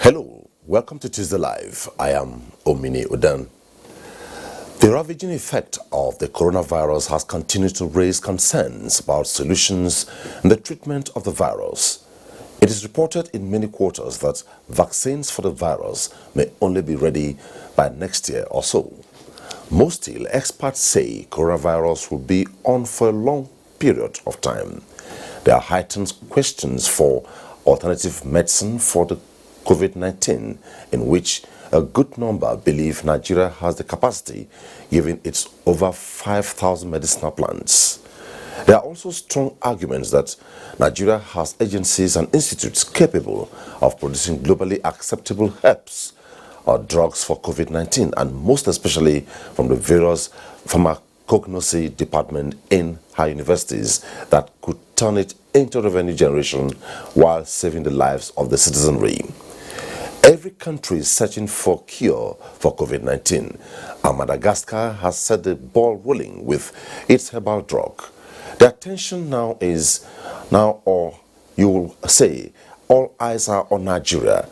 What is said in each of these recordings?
Hello, welcome to Tuesday Live. I am Omini Udan. The ravaging effect of the coronavirus has continued to raise concerns about solutions in the treatment of the virus. It is reported in many quarters that vaccines for the virus may only be ready by next year or so. Most still, experts say coronavirus will be on for a long period of time. There are heightened questions for alternative medicine for the COVID-19, in which a good number believe Nigeria has the capacity, given its over 5,000 medicinal plants. There are also strong arguments that Nigeria has agencies and institutes capable of producing globally acceptable herbs or drugs for COVID-19, and most especially from the various pharmacognosy department in high universities that could turn it into revenue generation while saving the lives of the citizenry. Every country is searching for cure for COVID-19, and Madagascar has set the ball rolling with its herbal drug. The attention now is, or you will say, all eyes are on Nigeria.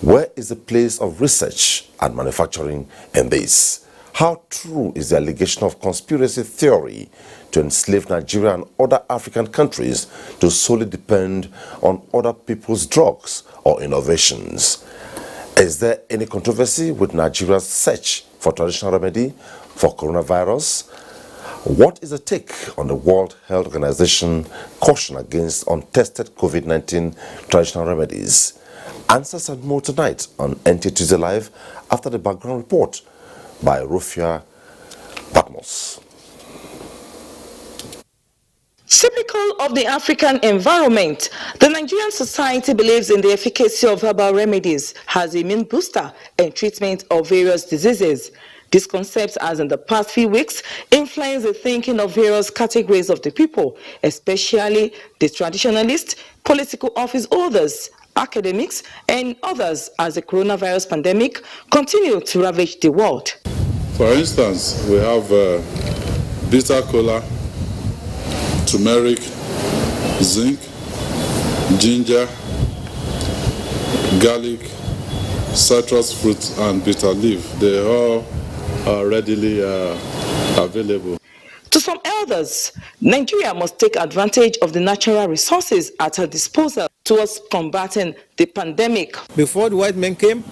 Where is the place of research and manufacturing in this? How true is the allegation of conspiracy theory to enslave Nigeria and other African countries to solely depend on other people's drugs or innovations? Is there any controversy with Nigeria's search for traditional remedy for coronavirus? What is the take on the World Health Organization caution against untested COVID-19 traditional remedies? Answers and more tonight on NTA Tuesday Live after the background report by Rufia Patmos. Typical of the African environment, the Nigerian society believes in the efficacy of herbal remedies as a immune booster and treatment of various diseases. This concept has in the past few weeks influenced the thinking of various categories of the people, especially the traditionalists, political office holders, academics, and others as the coronavirus pandemic continues to ravage the world. For instance, we have bitter kola, turmeric, zinc, ginger, garlic, citrus fruit, and bitter leaf. They all are readily available. To some elders, Nigeria must take advantage of the natural resources at her disposal towards combating the pandemic. Before the white men came,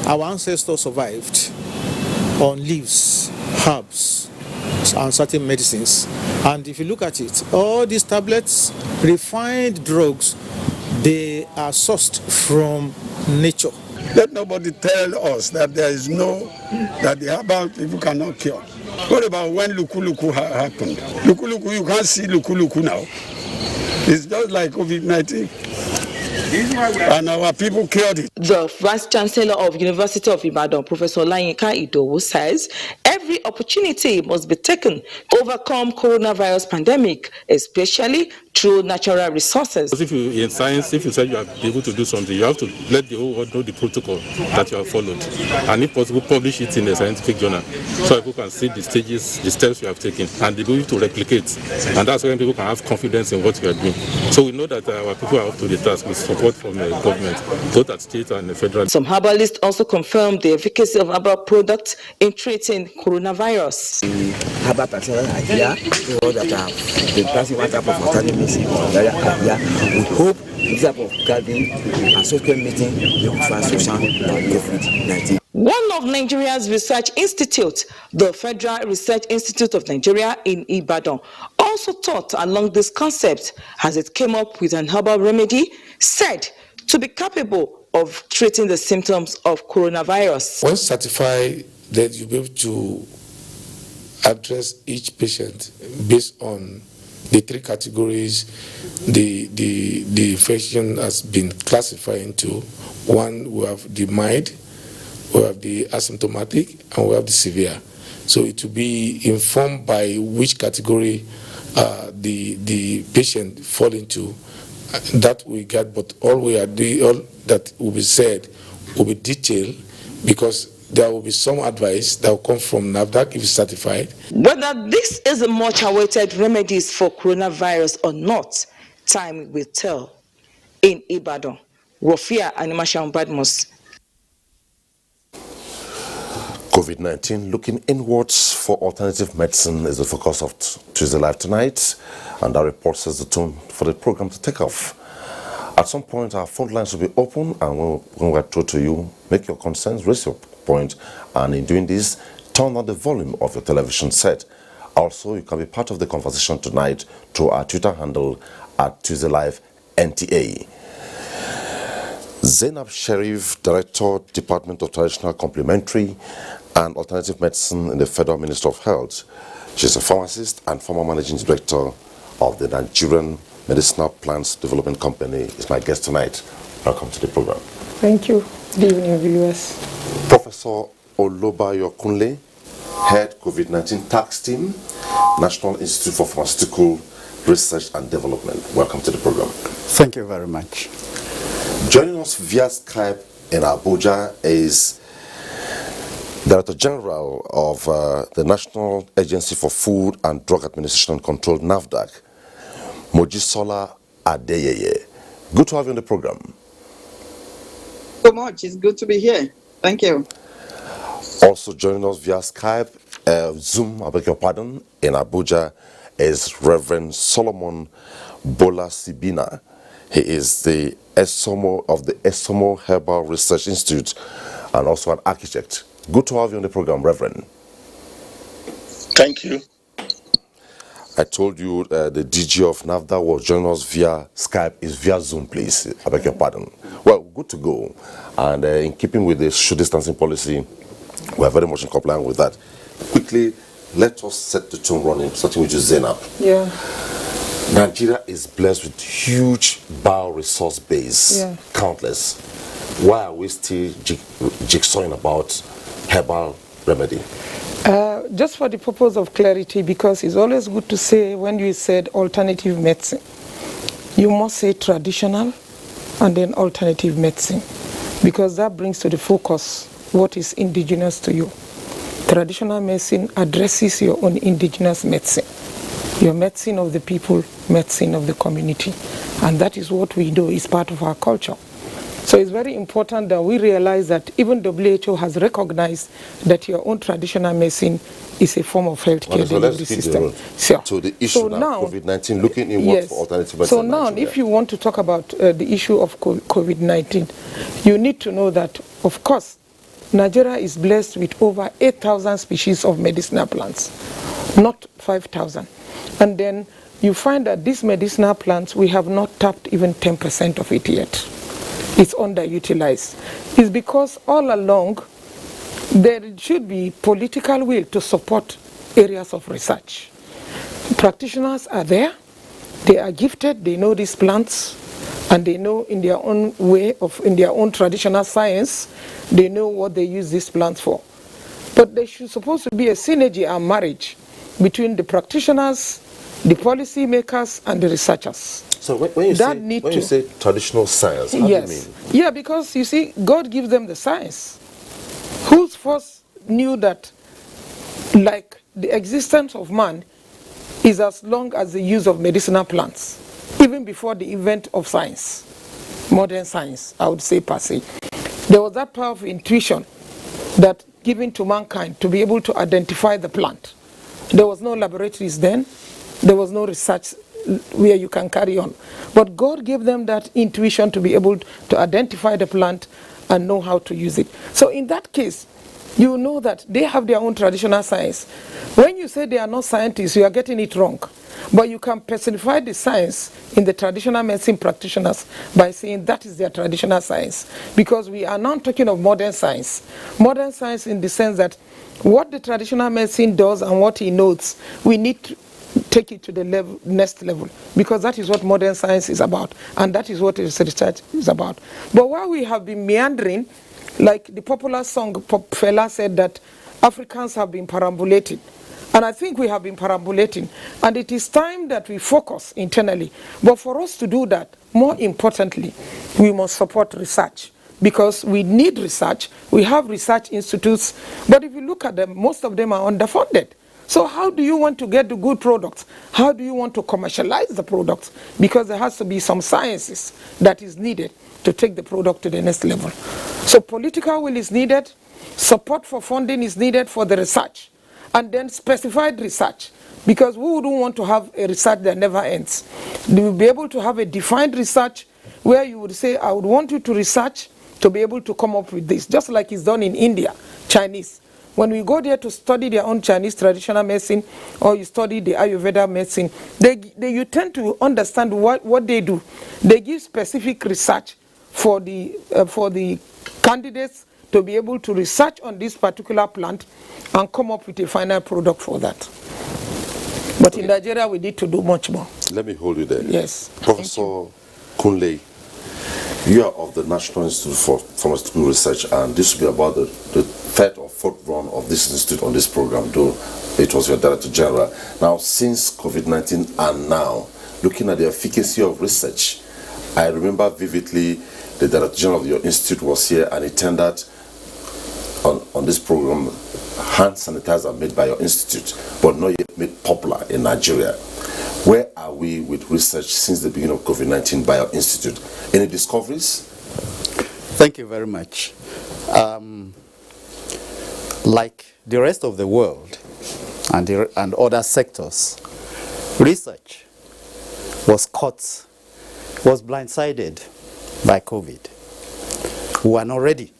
our ancestors survived on leaves, herbs, and certain medicines. And if you look at it, all these tablets, refined drugs, they are sourced from nature. Let nobody tell us that that the herbal people cannot cure. What about when Luku happened? Luku, you can't see Luku now. It's just like COVID-19. And our people cured it. The Vice Chancellor of University of Ibadan, Professor Olayinka Idowu, says every opportunity must be taken to overcome coronavirus pandemic, especially through natural resources. If you in science, if you say you are able to do something, you have to let the whole world know the protocol that you have followed, and if possible, publish it in a scientific journal so people can see the stages, the steps you have taken, and the ability to replicate. And that's when people can have confidence in what you are doing. So we know that our people are up to the task with support from the government, both at state and the federal. Some herbalists also confirmed the efficacy of herbal products in treating coronavirus. Herbal practitioners are here, people that have been practicing one type of alternative medicine or the other are here. We hope this type of gathering and social meeting will find solution to COVID-19. One of Nigeria's research institutes, the Federal Research Institute of Nigeria in Ibadan, also taught along this concept as it came up with an herbal remedy said to be capable of treating the symptoms of coronavirus. Once certified, that you'll be able to address each patient based on the three categories the infection has been classified into. One, we have the mild, we have the asymptomatic, and we have the severe. So it will be informed by which category the patient fall into. That we get, but all that will be said will be detailed, because there will be some advice that will come from NAFDAC if it's certified. Whether this is a much awaited remedies for coronavirus or not, time will tell. In Ibadan, Rufia Patmos. COVID-19, looking inwards for alternative medicine is the focus of Tuesday Live tonight, and our report sets the tone for the program to take off. At some point, our phone lines will be open, and when we're told to you, make your concerns, raise your point, and in doing this, turn on the volume of your television set. Also, you can be part of the conversation tonight through our Twitter handle at Tuesday Live NTA. Zainab Sharif, Director, Department of Traditional Complementary and Alternative Medicine in the Federal Ministry of Health. She's a pharmacist and former Managing Director of the Nigerian Medicinal Plants Development Company. Is my guest tonight. Welcome to the program. Thank you. Good evening, viewers. Professor Olobayo Kunle, Head COVID-19 Tax Team, National Institute for Pharmaceutical Research and Development. Welcome to the program. Thank you very much. Joining us via Skype in Abuja is Director General of the National Agency for Food and Drug Administration and Control, NAFDAC, Mojisola Adeyeye. Good to have you on the program. So much. It's good to be here. Thank you. Also joining us via Skype, Zoom, I beg your pardon, in Abuja is Reverend Solomon Bola Sibina. He is the Esomo of the Esomo Herbal Research Institute and also an architect. Good to have you on the program, Reverend. Thank you. I told you the DG of NAFDA was joining us via Skype. Is via Zoom, please. I beg your pardon. Well, good to go. And in keeping with the social distancing policy, we are very much in compliance with that. Quickly, let us set the tone running, starting with you, Zainab. Yeah. Nigeria is blessed with huge bioresource base, countless. Why are we still jigsawing about herbal remedy? Just for the purpose of clarity, because it's always good to say when you said alternative medicine, you must say traditional and then alternative medicine, because that brings to the focus what is indigenous to you. Traditional medicine addresses your own indigenous medicine. Your medicine of the people, medicine of the community. And that is what we do, is part of our culture. So it's very important that we realize that even WHO has recognized that your own traditional medicine is a form of healthcare delivery system. So the issue now, COVID-19, looking in for alternative medicine. So now, if you want to talk about the issue of COVID-19, you need to know that, of course, Nigeria is blessed with over 8,000 species of medicinal plants, not 5,000. And then you find that these medicinal plants, we have not tapped even 10% of it yet. It's underutilized. It's because all along there should be political will to support areas of research. Practitioners are there, they are gifted, they know these plants, and they know in their own way in their own traditional science, they know what they use these plants for. But there should supposed to be a synergy and marriage between the practitioners, the policy makers, and the researchers. So when you say traditional science, how do you mean? Yeah, because you see, God gives them the science. Who first knew that, like, the existence of man is as long as the use of medicinal plants, even before the event of science, modern science, I would say per se. There was that power of intuition that given to mankind to be able to identify the plant. There was no laboratories then. There was no research where you can carry on. But God gave them that intuition to be able to identify the plant and know how to use it. So in that case, you know that they have their own traditional science. When you say they are not scientists, you are getting it wrong. But you can personify the science in the traditional medicine practitioners by saying that is their traditional science. Because we are now talking of modern science. Modern science in the sense that what the traditional medicine does and what he knows, we need to take it to the next level, because that is what modern science is about, and that is what research is about. But while we have been meandering, like the popular song Fela said that Africans have been perambulating, and I think we have been perambulating, and it is time that we focus internally. But for us to do that, more importantly, we must support research, because we need research. We have research institutes, but if you look at them, most of them are underfunded. So how do you want to get the good products? How do you want to commercialize the products? Because there has to be some sciences that is needed to take the product to the next level. So political will is needed, support for funding is needed for the research, and then specified research, because we wouldn't want to have a research that never ends. You will be able to have a defined research where you would say, I would want you to research to be able to come up with this, just like it's done in India, Chinese. When we go there to study their own Chinese traditional medicine, or you study the Ayurveda medicine, you tend to understand what they do. They give specific research for the candidates to be able to research on this particular plant and come up with a final product for that. But in Nigeria, we need to do much more. Let me hold you there. Yes. Professor Kunle, you are of the National Institute for Pharmaceutical Research, and this will be about the third or fourth run of this institute on this program, though it was your Director General. Now, since COVID-19 and now, looking at the efficacy of research, I remember vividly the Director General of your institute was here and he tendered on this program hand sanitizer made by your institute, but not yet made popular in Nigeria. Where are we with research since the beginning of COVID-19 by your institute? Any discoveries? Thank you very much. Like the rest of the world and other sectors, research was blindsided by COVID. We were not ready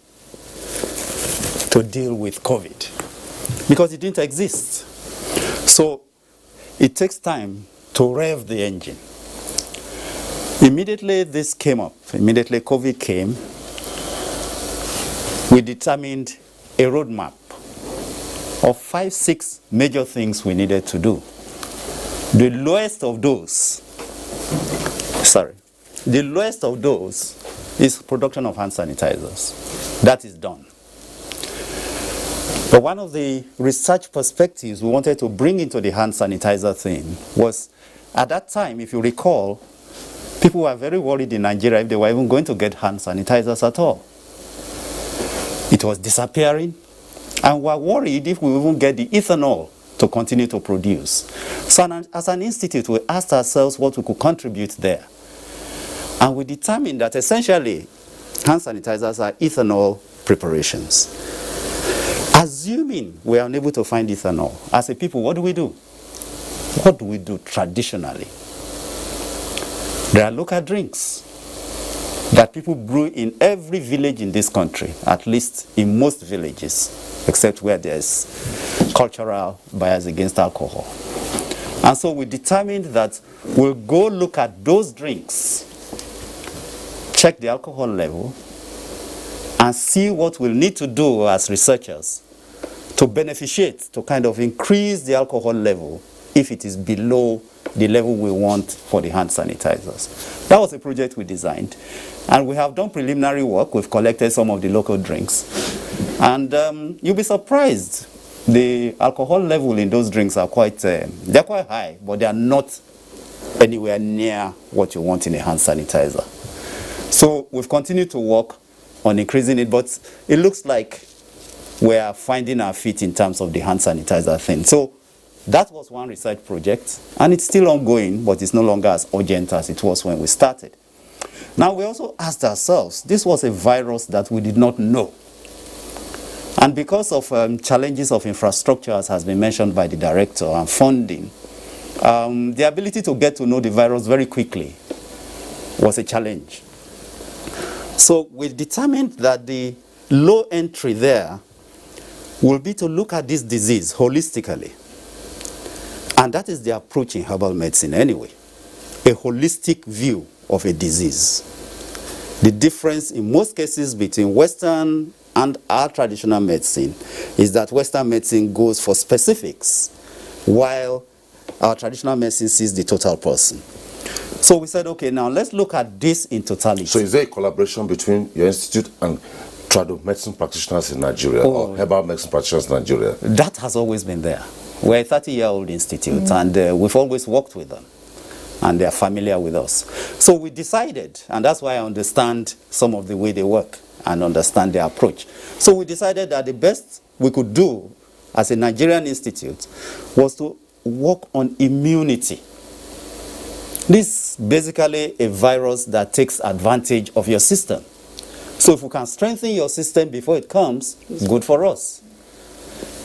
to deal with COVID because it didn't exist. So it takes time to rev the engine. Immediately this came up, immediately COVID came, we determined a roadmap of 5-6 major things we needed to do. The lowest of those is production of hand sanitizers. That is done. But one of the research perspectives we wanted to bring into the hand sanitizer thing was, at that time, if you recall, people were very worried in Nigeria if they were even going to get hand sanitizers at all. It was disappearing, and we were worried if we even get the ethanol to continue to produce. So as an institute, we asked ourselves what we could contribute there. And we determined that essentially, hand sanitizers are ethanol preparations. Assuming we are unable to find ethanol, as a people, what do we do? What do we do traditionally? There are local drinks that people brew in every village in this country, at least in most villages, except where there's cultural bias against alcohol. And so we determined that we'll go look at those drinks, check the alcohol level, and see what we'll need to do as researchers to beneficiate, to kind of increase the alcohol level if it is below the level we want for the hand sanitizers. That was a project we designed, and we have done preliminary work. We've collected some of the local drinks, and you'll be surprised. The alcohol level in those drinks are they're quite high, but they are not anywhere near what you want in a hand sanitizer. So we've continued to work on increasing it, but it looks like we are finding our feet in terms of the hand sanitizer thing. So that was one research project, and it's still ongoing, but it's no longer as urgent as it was when we started. Now, we also asked ourselves, this was a virus that we did not know. And because of challenges of infrastructure, as has been mentioned by the director, and funding, the ability to get to know the virus very quickly was a challenge. So we determined that the low entry there will be to look at this disease holistically. And that is the approach in herbal medicine anyway, a holistic view of a disease. The difference in most cases between Western and our traditional medicine is that Western medicine goes for specifics, while our traditional medicine sees the total person. So we said, okay, now let's look at this in totality. So is there a collaboration between your institute and traditional medicine practitioners in Nigeria, or herbal medicine practitioners in Nigeria? That has always been there. We're a 30-year-old institute, and we've always worked with them, and they're familiar with us. So we decided, and that's why I understand some of the way they work and understand their approach. So we decided that the best we could do as a Nigerian institute was to work on immunity. This is basically a virus that takes advantage of your system. So if we can strengthen your system before it comes, it's good for us.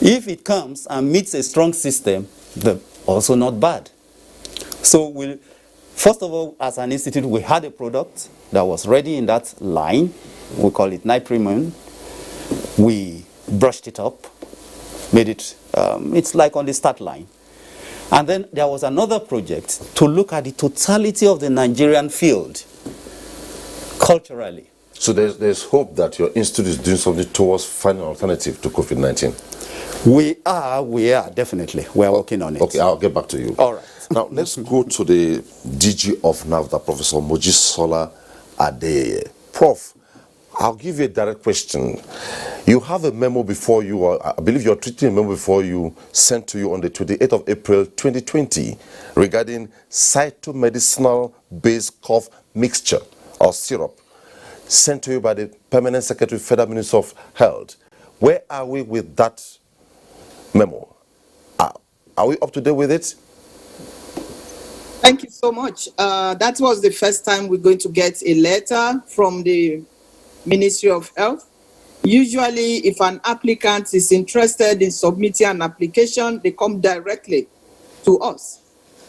If it comes and meets a strong system, also not bad. So first of all, as an institute, we had a product that was ready in that line. We call it Niprimune. We brushed it up, made it, it's like on the start line. And then there was another project to look at the totality of the Nigerian field, culturally. So there's hope that your institute is doing something towards finding an alternative to COVID-19? We are, definitely. We are working on it. Okay, I'll get back to you. All right. Now, let's go to the DG of NAFDA, Professor Mojisola Adeye. Prof, I'll give you a direct question. You have a memo before you, or I believe you're treating a memo before you, sent to you on the 28th of April 2020 regarding cytomedicinal-based cough mixture or syrup, sent to you by the Permanent Secretary, Federal Ministry of Health. Where are we with that memo? Are we up to date with it? Thank you so much. That was the first time we're going to get a letter from the Ministry of Health. Usually, if an applicant is interested in submitting an application, they come directly to us.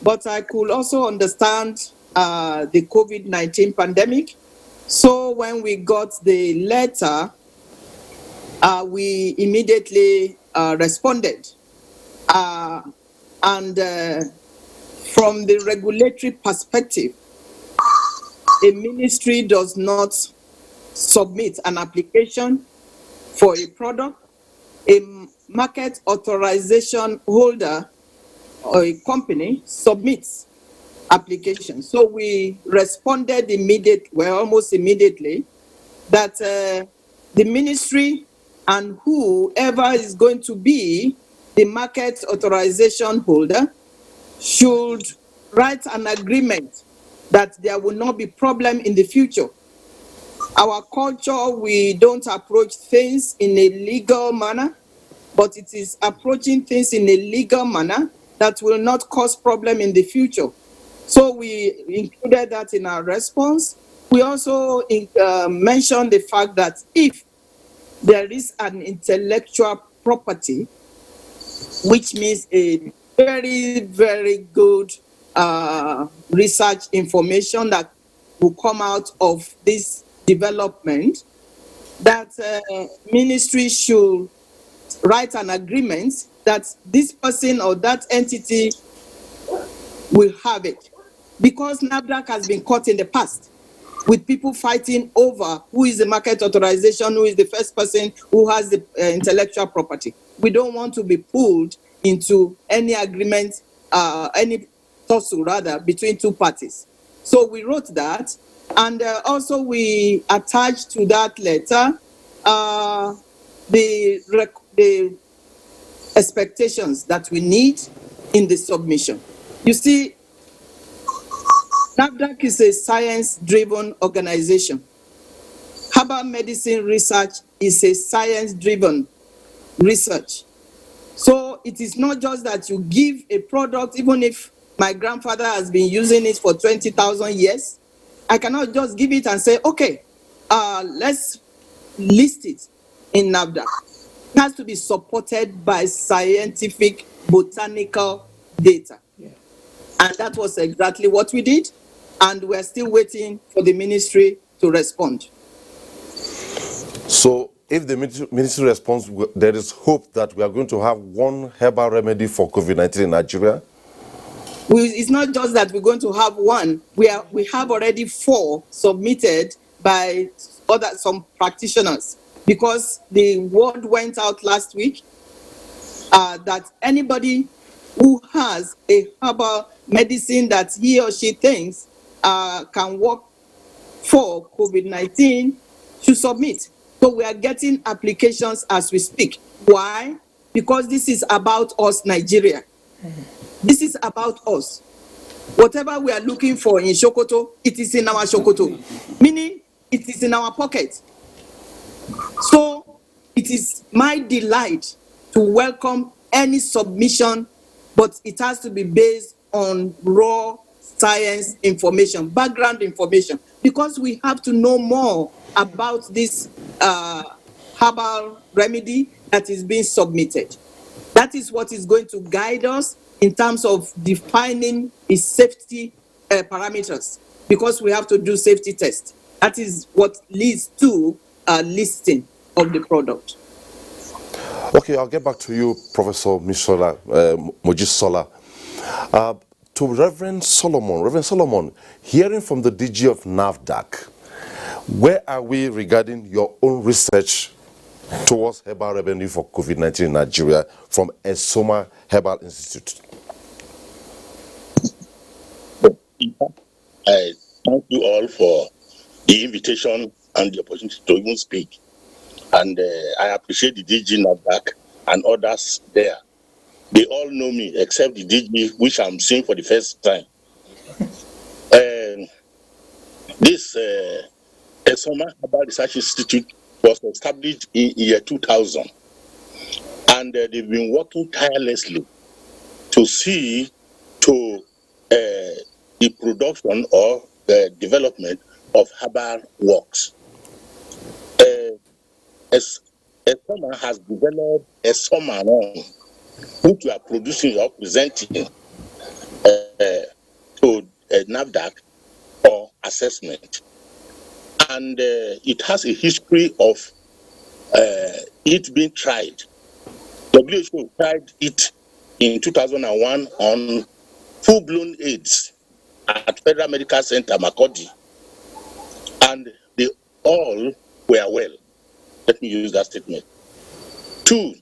But I could also understand the COVID-19 pandemic. So when we got the letter, we immediately responded. And from the regulatory perspective, a ministry does not submit an application for a product. A market authorization holder or a company submits application. So we responded almost immediately, that the ministry and whoever is going to be the market authorization holder should write an agreement that there will not be problem in the future. Our culture, we don't approach things in a legal manner, but it is approaching things in a legal manner that will not cause problem in the future. So we included that in our response. We also mentioned the fact that if there is an intellectual property, which means a very, very good research information that will come out of this development, that ministry should write an agreement that this person or that entity will have it. Because NAFDAC has been caught in the past with people fighting over who is the market authorization, who is the first person who has the intellectual property. We don't want to be pulled into any agreement, any tussle rather, between two parties. So we wrote that, and also we attached to that letter the expectations that we need in the submission. You see, NAFDAC is a science-driven organization. Herbal medicine research is a science-driven research. So it is not just that you give a product, even if my grandfather has been using it for 20,000 years, I cannot just give it and say, okay, let's list it in NAFDAC. It has to be supported by scientific botanical data. Yeah. And that was exactly what we did. And we're still waiting for the ministry to respond. So if the ministry responds, there is hope that we are going to have one herbal remedy for COVID-19 in Nigeria? It's not just that we're going to have one. We have already 4 submitted by some practitioners, because the word went out last week that anybody who has a herbal medicine that he or she thinks can work for COVID-19 should submit. So we are getting applications as we speak. Why? Because this is about us, Nigeria. This is about us. Whatever we are looking for in Sokoto, it is in our Sokoto. Meaning, it is in our pocket. So it is my delight to welcome any submission, but it has to be based on raw science information, background information. because we have to know more about this herbal remedy that is being submitted. That is what is going to guide us in terms of defining its safety parameters, because we have to do safety tests. That is what leads to listing of the product. Okay, I'll get back to you, Professor Mojisola. To Reverend Solomon, hearing from the DG of NAFDAC, where are we regarding your own research towards herbal revenue for COVID-19 in Nigeria from Esoma Herbal Institute? I thank you all for the invitation and the opportunity to even speak. And I appreciate the DG NAFDAC and others there. They all know me except the DG, which I'm seeing for the first time. This Esoma Herbal Research Institute was established in year 2000. And they've been working tirelessly to see to the production or the development of herbal works. Esoma has developed a Esoma which we are producing or presenting to NAFDAC for assessment. And it has a history of it being tried. WHO tried it in 2001 on full-blown AIDS at Federal Medical Center, Makodi. And they all were well. Let me use that statement. 2,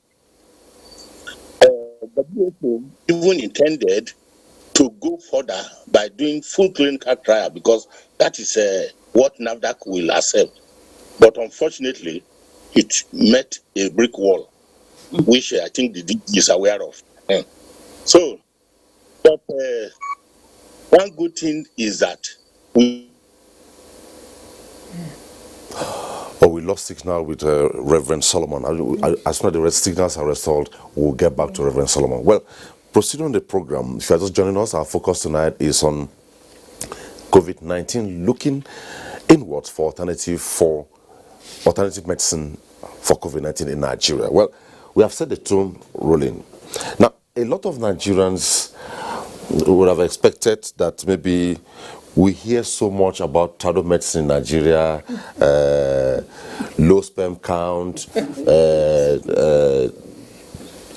WHO even intended to go further by doing full clinical trial, because that is what NAFDAC will accept. But unfortunately, it met a brick wall, which I think the DG is aware of. So, but one good thing is that we lost signal with Reverend Solomon. As soon as the signals are restored, we'll get back to Reverend Solomon. Well, proceeding on the program, if you are just joining us, our focus tonight is on COVID-19, looking inwards for alternative medicine for COVID-19 in Nigeria. Well, we have set the tone rolling. Now, a lot of Nigerians would have expected that maybe we hear so much about tribal medicine in Nigeria, low sperm count,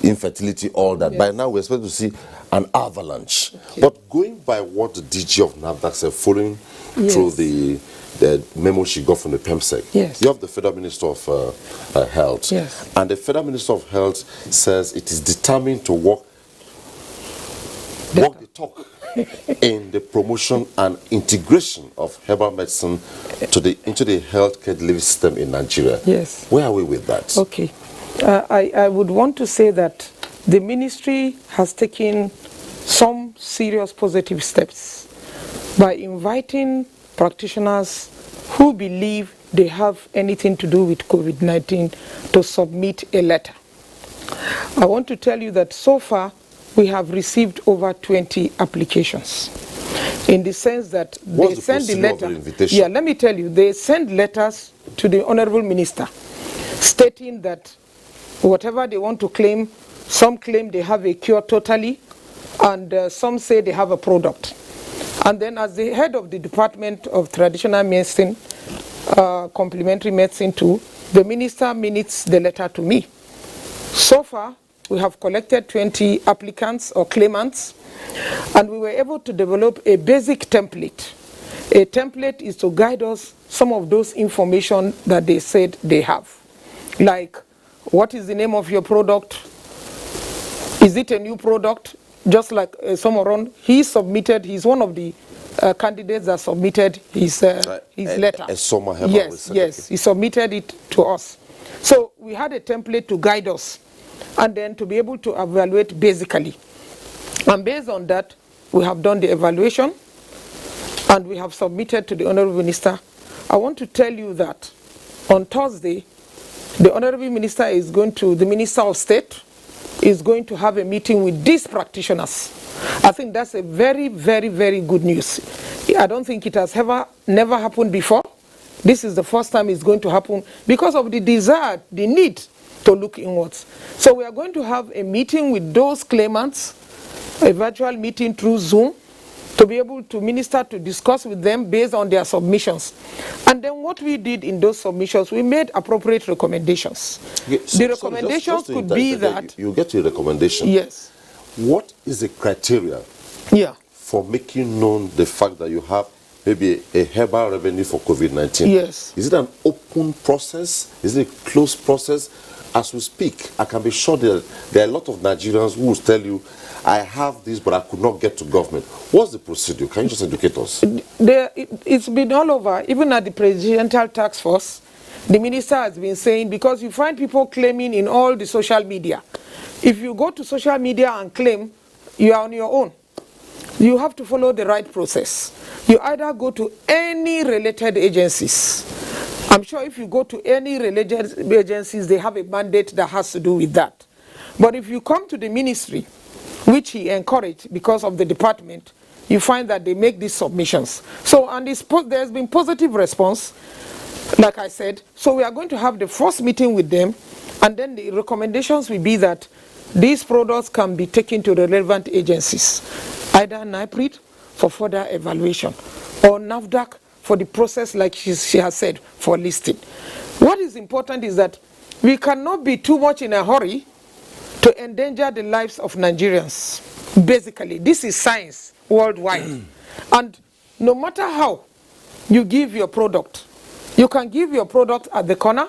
infertility, all that. Yes. By now, we're expected to see an avalanche. Okay. But going by what the DG of NAFDAC said, following through the memo she got from the PEMSEC, you have the Federal Minister of Health. Yes. And the Federal Minister of Health says it is determined to walk the talk in the promotion and integration of herbal medicine into the healthcare delivery system in Nigeria. Yes. Where are we with that? Okay. I would want to say that the ministry has taken some serious positive steps by inviting practitioners who believe they have anything to do with COVID-19 to submit a letter. I want to tell you that so far we have received over 20 applications, in the sense that they send the letter. Yeah, let me tell you, they send letters to the Honorable Minister stating that whatever they want to claim, some claim they have a cure totally, and some say they have a product. And then as the head of the Department of Traditional Medicine, Complementary Medicine too, the minister minutes the letter to me. So far, we have collected 20 applicants or claimants, and we were able to develop a basic template. A template is to guide us some of those information that they said they have. Like, what is the name of your product? Is it a new product? Just like Somoron, he submitted, he's one of the candidates that submitted his letter. Yes, he submitted it to us. So we had a template to guide us, and then to be able to evaluate basically. And based on that, we have done the evaluation, and we have submitted to the Honorable Minister. I want to tell you that on Thursday, the Honorable Minister is going to, the Minister of State is going to have a meeting with these practitioners. I think that's a very, very, very good news. I don't think it has never happened before. This is the first time it's going to happen because of the desire, the need to look inwards. So we are going to have a meeting with those claimants, a virtual meeting through Zoom, to be able to minister, to discuss with them based on their submissions. And then what we did in those submissions, we made appropriate recommendations. Okay, the recommendations could be that... You get a recommendation. Yes. What is the criteria for making known the fact that you have maybe a herbal revenue for COVID-19? Yes. Is it an open process? Is it a closed process? As we speak, I can be sure that there are a lot of Nigerians who will tell you, I have this, but I could not get to government. What's the procedure? Can you just educate us? It's been all over, even at the Presidential Task Force. The minister has been saying, because you find people claiming in all the social media. If you go to social media and claim, you are on your own. You have to follow the right process. You either go to any related agencies. I'm sure if you go to any related agencies, they have a mandate that has to do with that. But if you come to the ministry, which he encouraged because of the department, you find that they make these submissions. So, and there's been positive response, like I said. So we are going to have the first meeting with them, and then the recommendations will be that these products can be taken to the relevant agencies, either NIPRID for further evaluation, or NAFDAC for the process, like she has said, for listing. What is important is that we cannot be too much in a hurry to endanger the lives of Nigerians. Basically, this is science worldwide. And no matter how you give your product, you can give your product at the corner,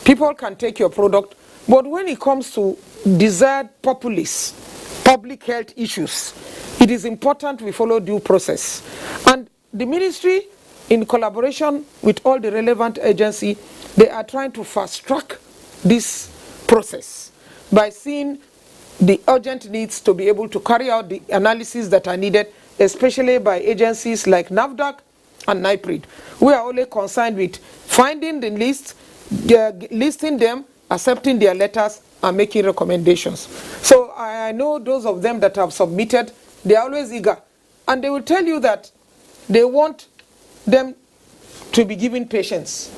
people can take your product, but when it comes to desired public health issues, it is important we follow due process. And the ministry, in collaboration with all the relevant agencies, they are trying to fast-track this process by seeing the urgent needs to be able to carry out the analysis that are needed, especially by agencies like NAFDAC and NIPRID. We are only concerned with finding the list, listing them, accepting their letters, and making recommendations. So I know those of them that have submitted, they are always eager. And they will tell you that they want them to be given patience.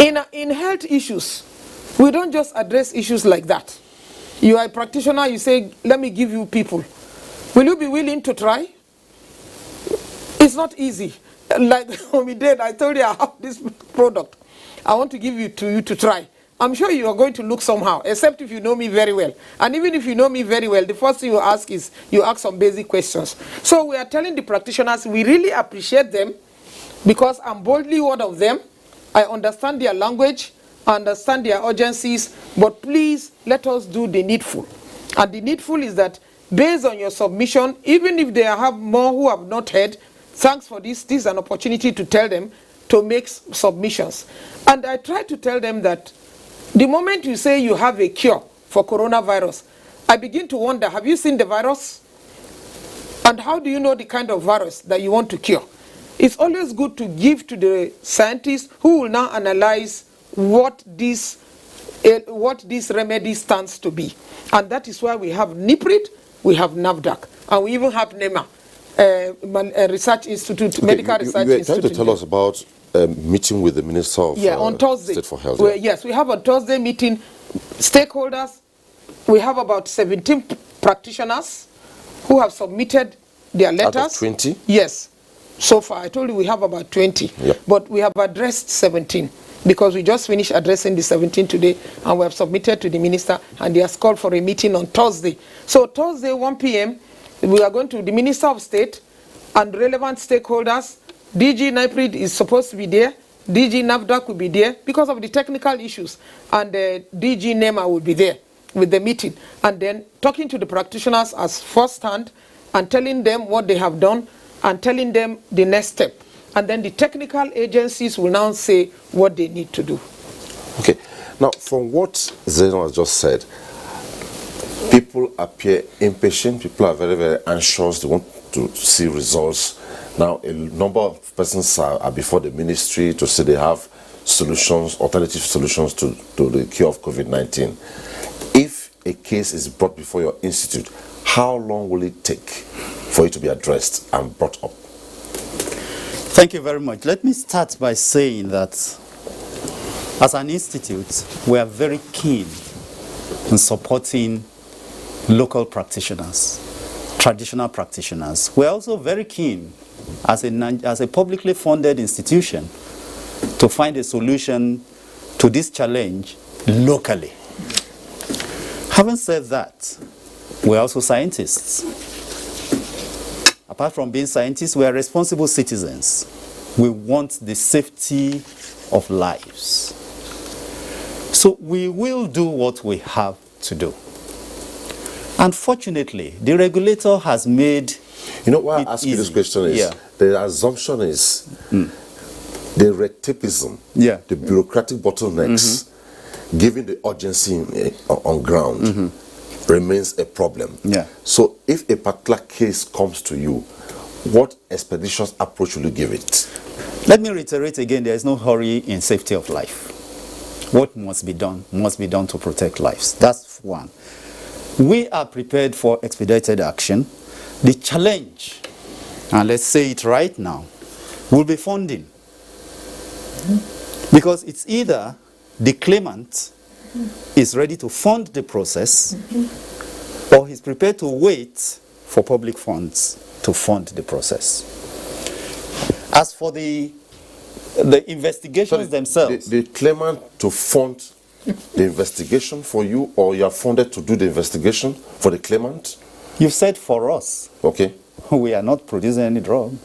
In health issues, we don't just address issues like that. You are a practitioner, you say, let me give you people. Will you be willing to try? It's not easy. Like we did, I told you I have this product. I want to give you to try. I'm sure you are going to look somehow, except if you know me very well. And even if you know me very well, the first thing you ask is, you ask some basic questions. So we are telling the practitioners, we really appreciate them, because I'm boldly one of them. I understand their language, I understand their urgencies, but please let us do the needful. And the needful is that based on your submission, even if they have more who have not heard, thanks for this. This is an opportunity to tell them to make submissions. And I try to tell them that the moment you say you have a cure for coronavirus, I begin to wonder, have you seen the virus? And how do you know the kind of virus that you want to cure? It's always good to give to the scientists who will now analyze what this remedy stands to be. And that is why we have NIPRID, we have NAFDAC, and we even have NEMA, Research Institute, Medical Research Institute. You were trying to tell us about meeting with the Minister of on Thursday. State for Health. Yes, we have a Thursday meeting, stakeholders. We have about 17 practitioners who have submitted their letters. Out of 20? Yes. So far, I told you we have about 20, but we have addressed 17 because we just finished addressing the 17 today, and we have submitted to the minister, and he has called for a meeting on Thursday. So Thursday, 1 p.m., we are going to the Minister of State and relevant stakeholders. DG NIPRID is supposed to be there. DG NAFDAC will be there because of the technical issues, and DG NEMA will be there with the meeting, and then talking to the practitioners as first hand and telling them what they have done and telling them the next step. And then the technical agencies will now say what they need to do. Okay. Now, from what Zeno has just said, people appear impatient. People are very, very anxious. They want to see results. Now, a number of persons are before the ministry to say they have solutions, alternative solutions to the cure of COVID-19. If a case is brought before your institute, how long will it take for it to be addressed and brought up? Thank you very much. Let me start by saying that as an institute, we are very keen in supporting local practitioners, traditional practitioners. We're also very keen as a publicly funded institution to find a solution to this challenge locally. Having said that, we're also scientists. Apart from being scientists, we are responsible citizens. We want the safety of lives. So we will do what we have to do. Unfortunately, the regulator has made You know why I ask you this question is, the assumption is the red tapeism, the bureaucratic bottlenecks, given the urgency on ground, remains a problem. So if a particular case comes to you, what expeditious approach will you give it? Let me reiterate again, there is no hurry in safety of life. What must be done to protect lives. That's one. We are prepared for expedited action. The challenge, and let's say it right now, will be funding. Because it's either the claimant is ready to fund the process, or he's prepared to wait for public funds to fund the process. As for the investigations themselves, the claimant to fund the investigation for you, or you are funded to do the investigation for the claimant? You've said for us. Okay. We are not producing any drug.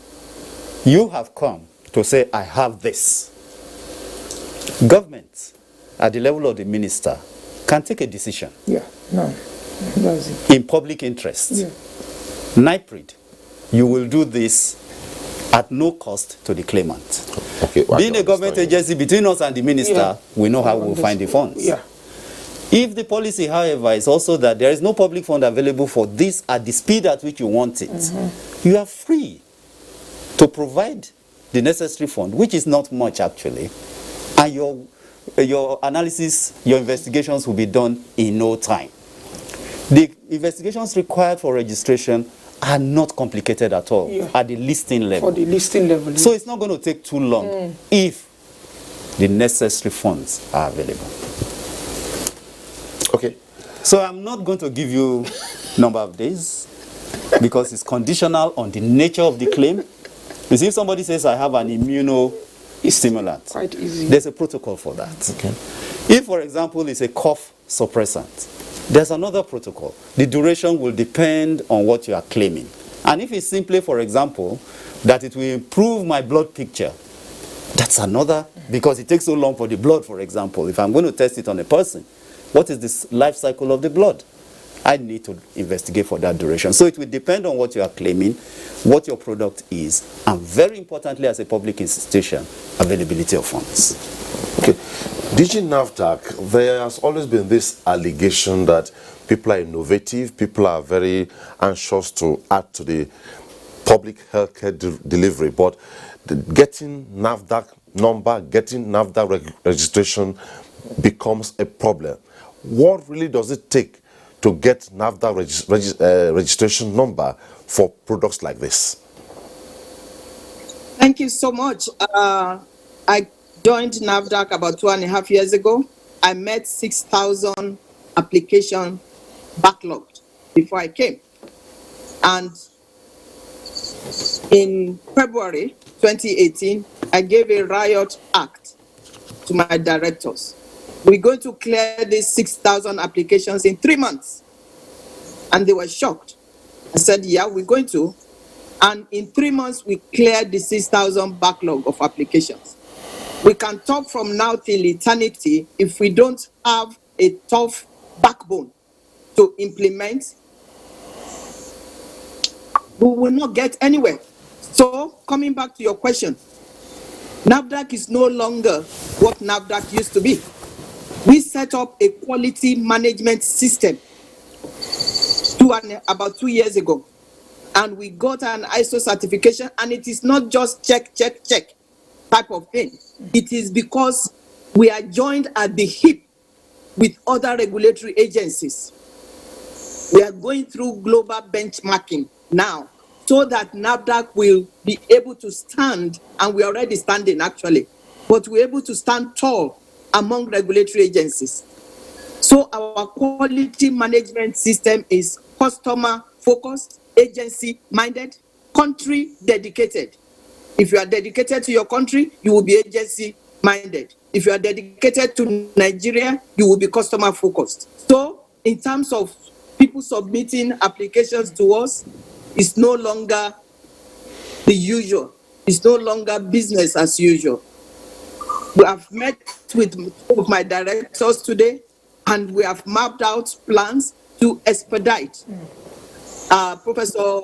You have come to say, I have this. Government, at the level of the minister, can take a decision. In public interest. NIPRID, you will do this at no cost to the claimant. Being a government agency between us and the minister, we know how we'll find the funds. If the policy, however, is also that there is no public fund available for this at the speed at which you want it, you are free to provide the necessary fund, which is not much actually, and your analysis, your investigations will be done in no time. The investigations required for registration are not complicated at all at the listing level. For the listing level. So it's not going to take too long if the necessary funds are available. Okay. So I'm not going to give you number of days because it's conditional on the nature of the claim. You see, if somebody says I have an immunostimulant, quite easy. There's a protocol for that. Okay. If, for example, it's a cough suppressant, there's another protocol. The duration will depend on what you are claiming. And if it's simply, for example, that it will improve my blood picture, that's another, because it takes so long for the blood, for example. If I'm going to test it on a person, what is the life cycle of the blood? I need to investigate for that duration. So it will depend on what you are claiming, what your product is, and very importantly, as a public institution, availability of funds. Okay. DG NAFDAC, there has always been this allegation that people are innovative, people are very anxious to add to the public healthcare delivery, but getting NAFDAC number, getting NAFDAC registration becomes a problem. What really does it take to get NAFDAC registration number for products like this? Thank you so much. I joined NAFDAC about 2.5 years ago. I met 6,000 application backlogged before I came. And in February 2018, I gave a riot act to my directors. We're going to clear these 6,000 applications in 3 months. And they were shocked. I said, yeah, we're going to. And in 3 months, we cleared the 6,000 backlog of applications. We can talk from now till eternity. If we don't have a tough backbone to implement, we will not get anywhere. So, coming back to your question, NAFDAC is no longer what NAFDAC used to be. We set up a quality management system about 2 years ago, and we got an ISO certification, and it is not just check type of thing. It is because we are joined at the hip with other regulatory agencies. We are going through global benchmarking now so that NAFDAC will be able to stand, and we're already standing actually, but we're able to stand tall among regulatory agencies. So our quality management system is customer-focused, agency-minded, country-dedicated. If you are dedicated to your country, you will be agency-minded. If you are dedicated to Nigeria, you will be customer-focused. So in terms of people submitting applications to us, it's no longer the usual. It's no longer business as usual. We have met with two of my directors today, and we have mapped out plans to expedite. Professor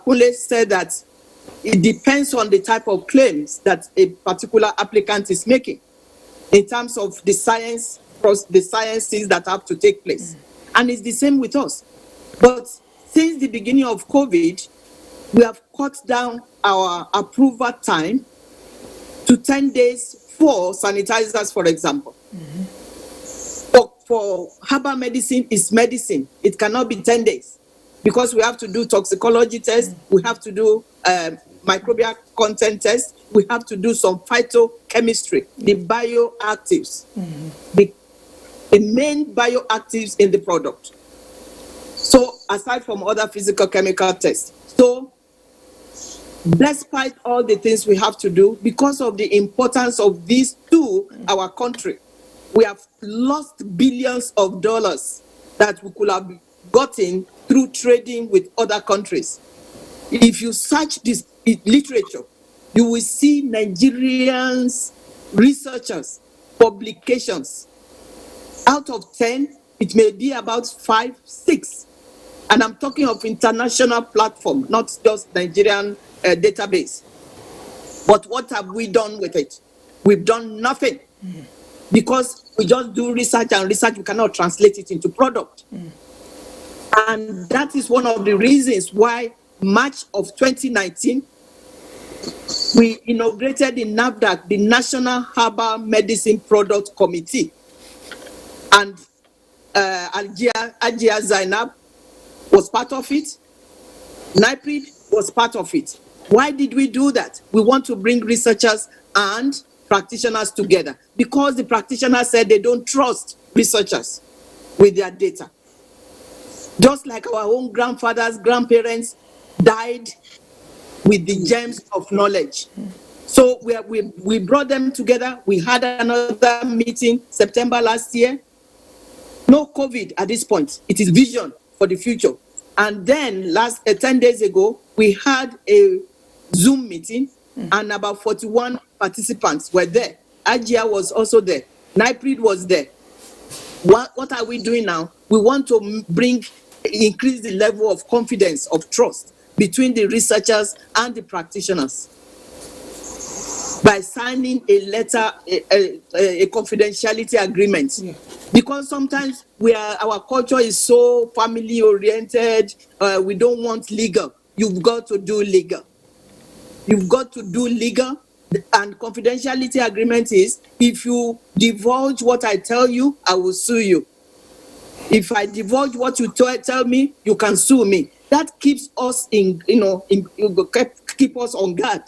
Kule said that it depends on the type of claims that a particular applicant is making in terms of the sciences that have to take place. And it's the same with us. But since the beginning of COVID, we have cut down our approval time to 10 days for sanitizers, for example. For herbal medicine, it's medicine. It cannot be 10 days because we have to do toxicology tests, we have to do microbial content tests, we have to do some phytochemistry, the bioactives, the main bioactives in the product. So aside from other physical chemical tests. So despite all the things we have to do, because of the importance of these to our country, we have lost billions of dollars that we could have gotten through trading with other countries. If you search this literature, you will see Nigerians, researchers, publications. Out of 10, it may be about 5, 6. And I'm talking of international platform, not just Nigerian database. But what have we done with it? We've done nothing. Because we just do research, and research, we cannot translate it into product. And that is one of the reasons why March of 2019, we inaugurated in NAFDAC the National Herbal Medicine Product Committee. And Ajia Zainab was part of it. NIPRID was part of it. Why did we do that? We want to bring researchers and practitioners together because the practitioners said they don't trust researchers with their data. Just like our own grandfathers, grandparents died with the gems of knowledge. So we brought them together. We had another meeting September last year. No COVID at this point. It is vision for the future. And then 10 days ago, we had a Zoom meeting and about 41 participants were there. Ajia was also there. NIPRID was there. What are we doing now? We want to increase the level of confidence, of trust between the researchers and the practitioners by signing a letter, a confidentiality agreement. Because sometimes our culture is so family oriented, we don't want legal. You've got to do legal. You've got to do legal. And confidentiality agreement is, if you divulge what I tell you, I will sue you. If I divulge what you tell me, you can sue me. That keeps us keep us on guard.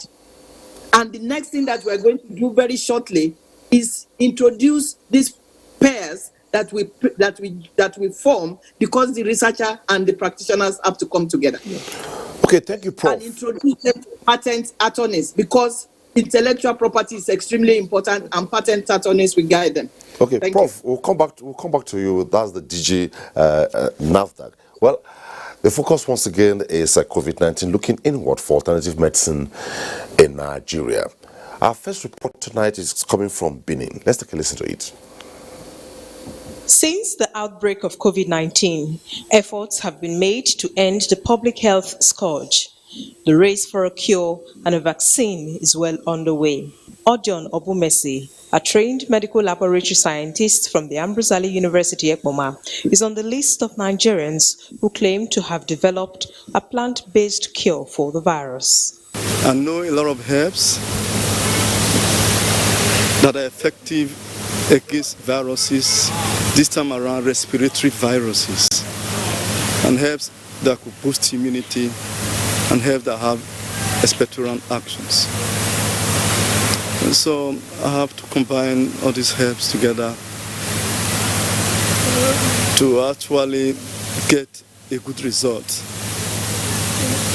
And the next thing that we're going to do very shortly is introduce these pairs that we form because the researcher and the practitioners have to come together. Okay, thank you, Prof. And introduce them to patent attorneys because intellectual property is extremely important, and patent attorneys will guide them. Okay, Thank Prof, you. we'll come back to you. That's the DG NAFDAC. Well, the focus once again is COVID-19, looking inward for alternative medicine in Nigeria. Our first report tonight is coming from Benin. Let's take a listen to it. Since the outbreak of COVID-19, efforts have been made to end the public health scourge. The race for a cure and a vaccine is well underway. Odion Obumesi, a trained medical laboratory scientist from the Ambrosali University, Ekpoma, is on the list of Nigerians who claim to have developed a plant-based cure for the virus. I know a lot of herbs that are effective against viruses, this time around respiratory viruses, and herbs that could boost immunity and herbs that have expectorant actions. And so I have to combine all these herbs together to actually get a good result.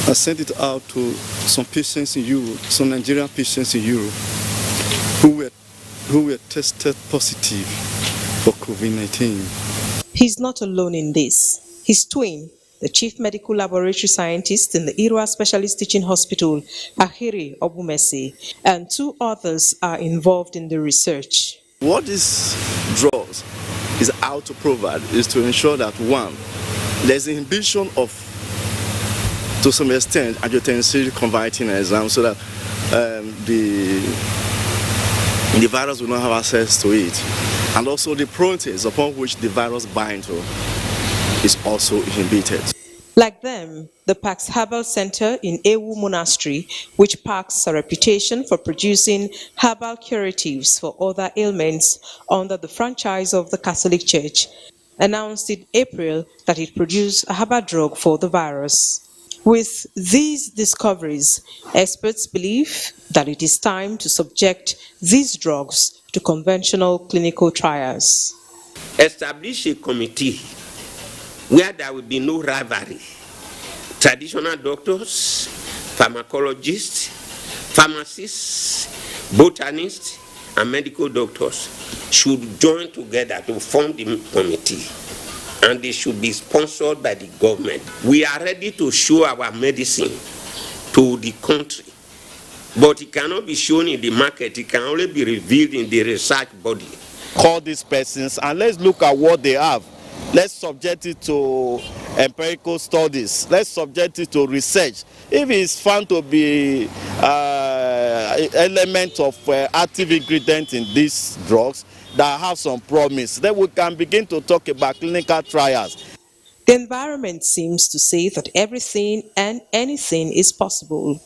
I sent it out to some patients in Europe, some Nigerian patients in Europe who were tested positive for COVID-19. He's not alone in this. His twin, the Chief Medical Laboratory Scientist in the Irua Specialist Teaching Hospital, Ahiri Obumesi, and 2 others are involved in the research. What this draws is out to provide is to ensure that, one, there's inhibition of, to some extent, angiotensin converting enzyme so that the virus will not have access to it. And also the proteins upon which the virus binds to is also inhibited. Like them, the Pax Herbal Center in Ewu Monastery, which packs a reputation for producing herbal curatives for other ailments under the franchise of the Catholic Church, announced in April that it produced a herbal drug for the virus. With these discoveries, experts believe that it is time to subject these drugs to conventional clinical trials. Establish a committee where there will be no rivalry. Traditional doctors, pharmacologists, pharmacists, botanists, and medical doctors should join together to form the committee, and they should be sponsored by the government. We are ready to show our medicine to the country, but it cannot be shown in the market. It can only be revealed in the research body. Call these persons and let's look at what they have. Let's subject it to empirical studies. Let's subject it to research. If it's found to be element of active ingredient in these drugs that have some promise, then we can begin to talk about clinical trials. The environment seems to say that everything and anything is possible.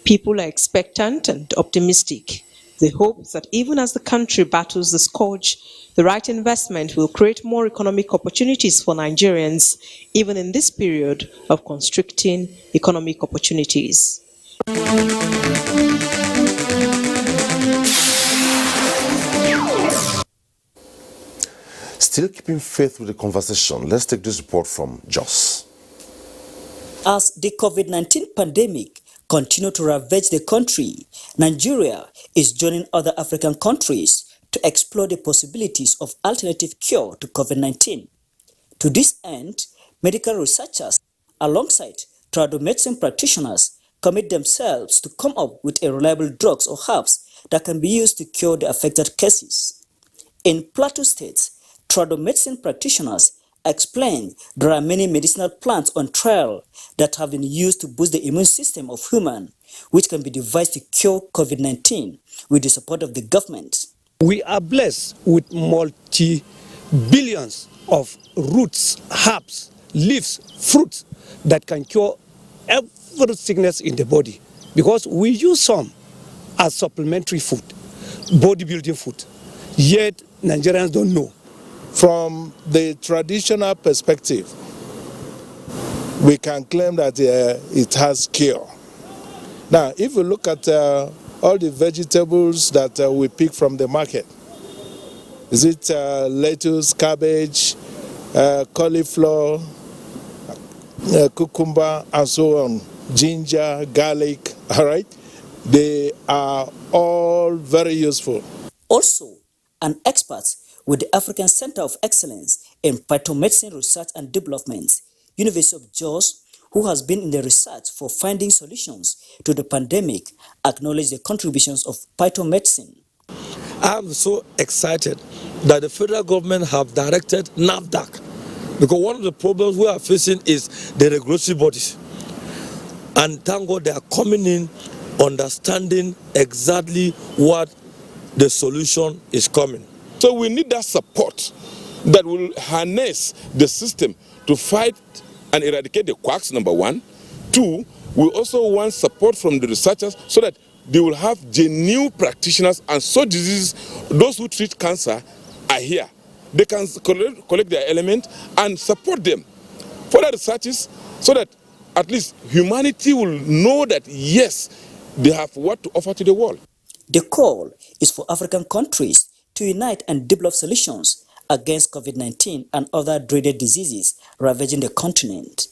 People are expectant and optimistic. They hope that even as the country battles the scourge, the right investment will create more economic opportunities for Nigerians, even in this period of constricting economic opportunities. Still keeping faith with the conversation, let's take this report from Jos. As the COVID-19 pandemic continues to ravage the country, Nigeria is joining other African countries to explore the possibilities of alternative cure to COVID-19. To this end, medical researchers, alongside tradomedicine practitioners, commit themselves to come up with a reliable drugs or herbs that can be used to cure the affected cases. In Plateau State, tradomedicine practitioners explain there are many medicinal plants on trial that have been used to boost the immune system of humans, which can be devised to cure COVID-19 with the support of the government. We are blessed with multi-billions of roots, herbs, leaves, fruits that can cure every sickness in the body, because we use some as supplementary food, bodybuilding food, yet Nigerians don't know. From the traditional perspective, we can claim that it has cure. Now, if you look at all the vegetables that we pick from the market, is it lettuce, cabbage, cauliflower, cucumber, and so on, ginger, garlic, all right? They are all very useful. Also, an expert with the African Center of Excellence in Phytomedicine Research and Development, University of Jos, who has been in the research for finding solutions to the pandemic, acknowledged the contributions of phytomedicine. I'm so excited that the federal government have directed NAFDAC, because one of the problems we are facing is the regulatory bodies. And thank God they are coming in, understanding exactly what the solution is coming. So we need that support that will harness the system to fight and eradicate the quacks, number one. Two, we also want support from the researchers so that they will have genuine practitioners, and so diseases, those who treat cancer are here. They can collect their element and support them for the researches so that at least humanity will know that, yes, they have what to offer to the world. The call is for African countries to unite and develop solutions against COVID-19 and other dreaded diseases ravaging the continent.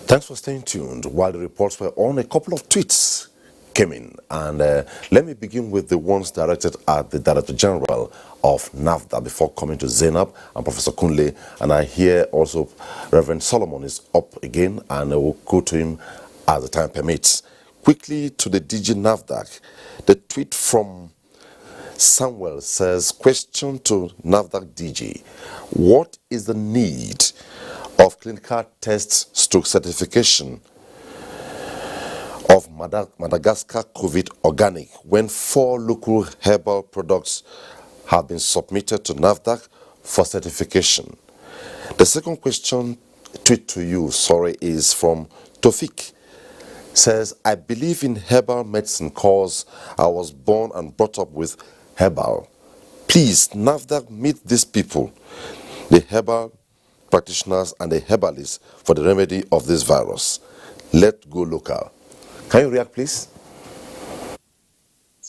Thanks for staying tuned. While the reports were on, a couple of tweets came in. And let me begin with the ones directed at the Director General of NAFDA before coming to Zainab and Professor Kunle. And I hear also Reverend Solomon is up again, and I will go to him as the time permits. Quickly to the DG NAFDAC. The tweet from Samuel says, question to NAFDAC DG, what is the need of clinical tests stroke certification of Madagascar COVID organic when 4 local herbal products have been submitted to NAFDAC for certification? The second question tweet to you, is from Tofik. Says, I believe in herbal medicine cause I was born and brought up with herbal. Please, NAFDAC, meet these people, the herbal practitioners and the herbalists, for the remedy of this virus. Let go local. Can you react, please?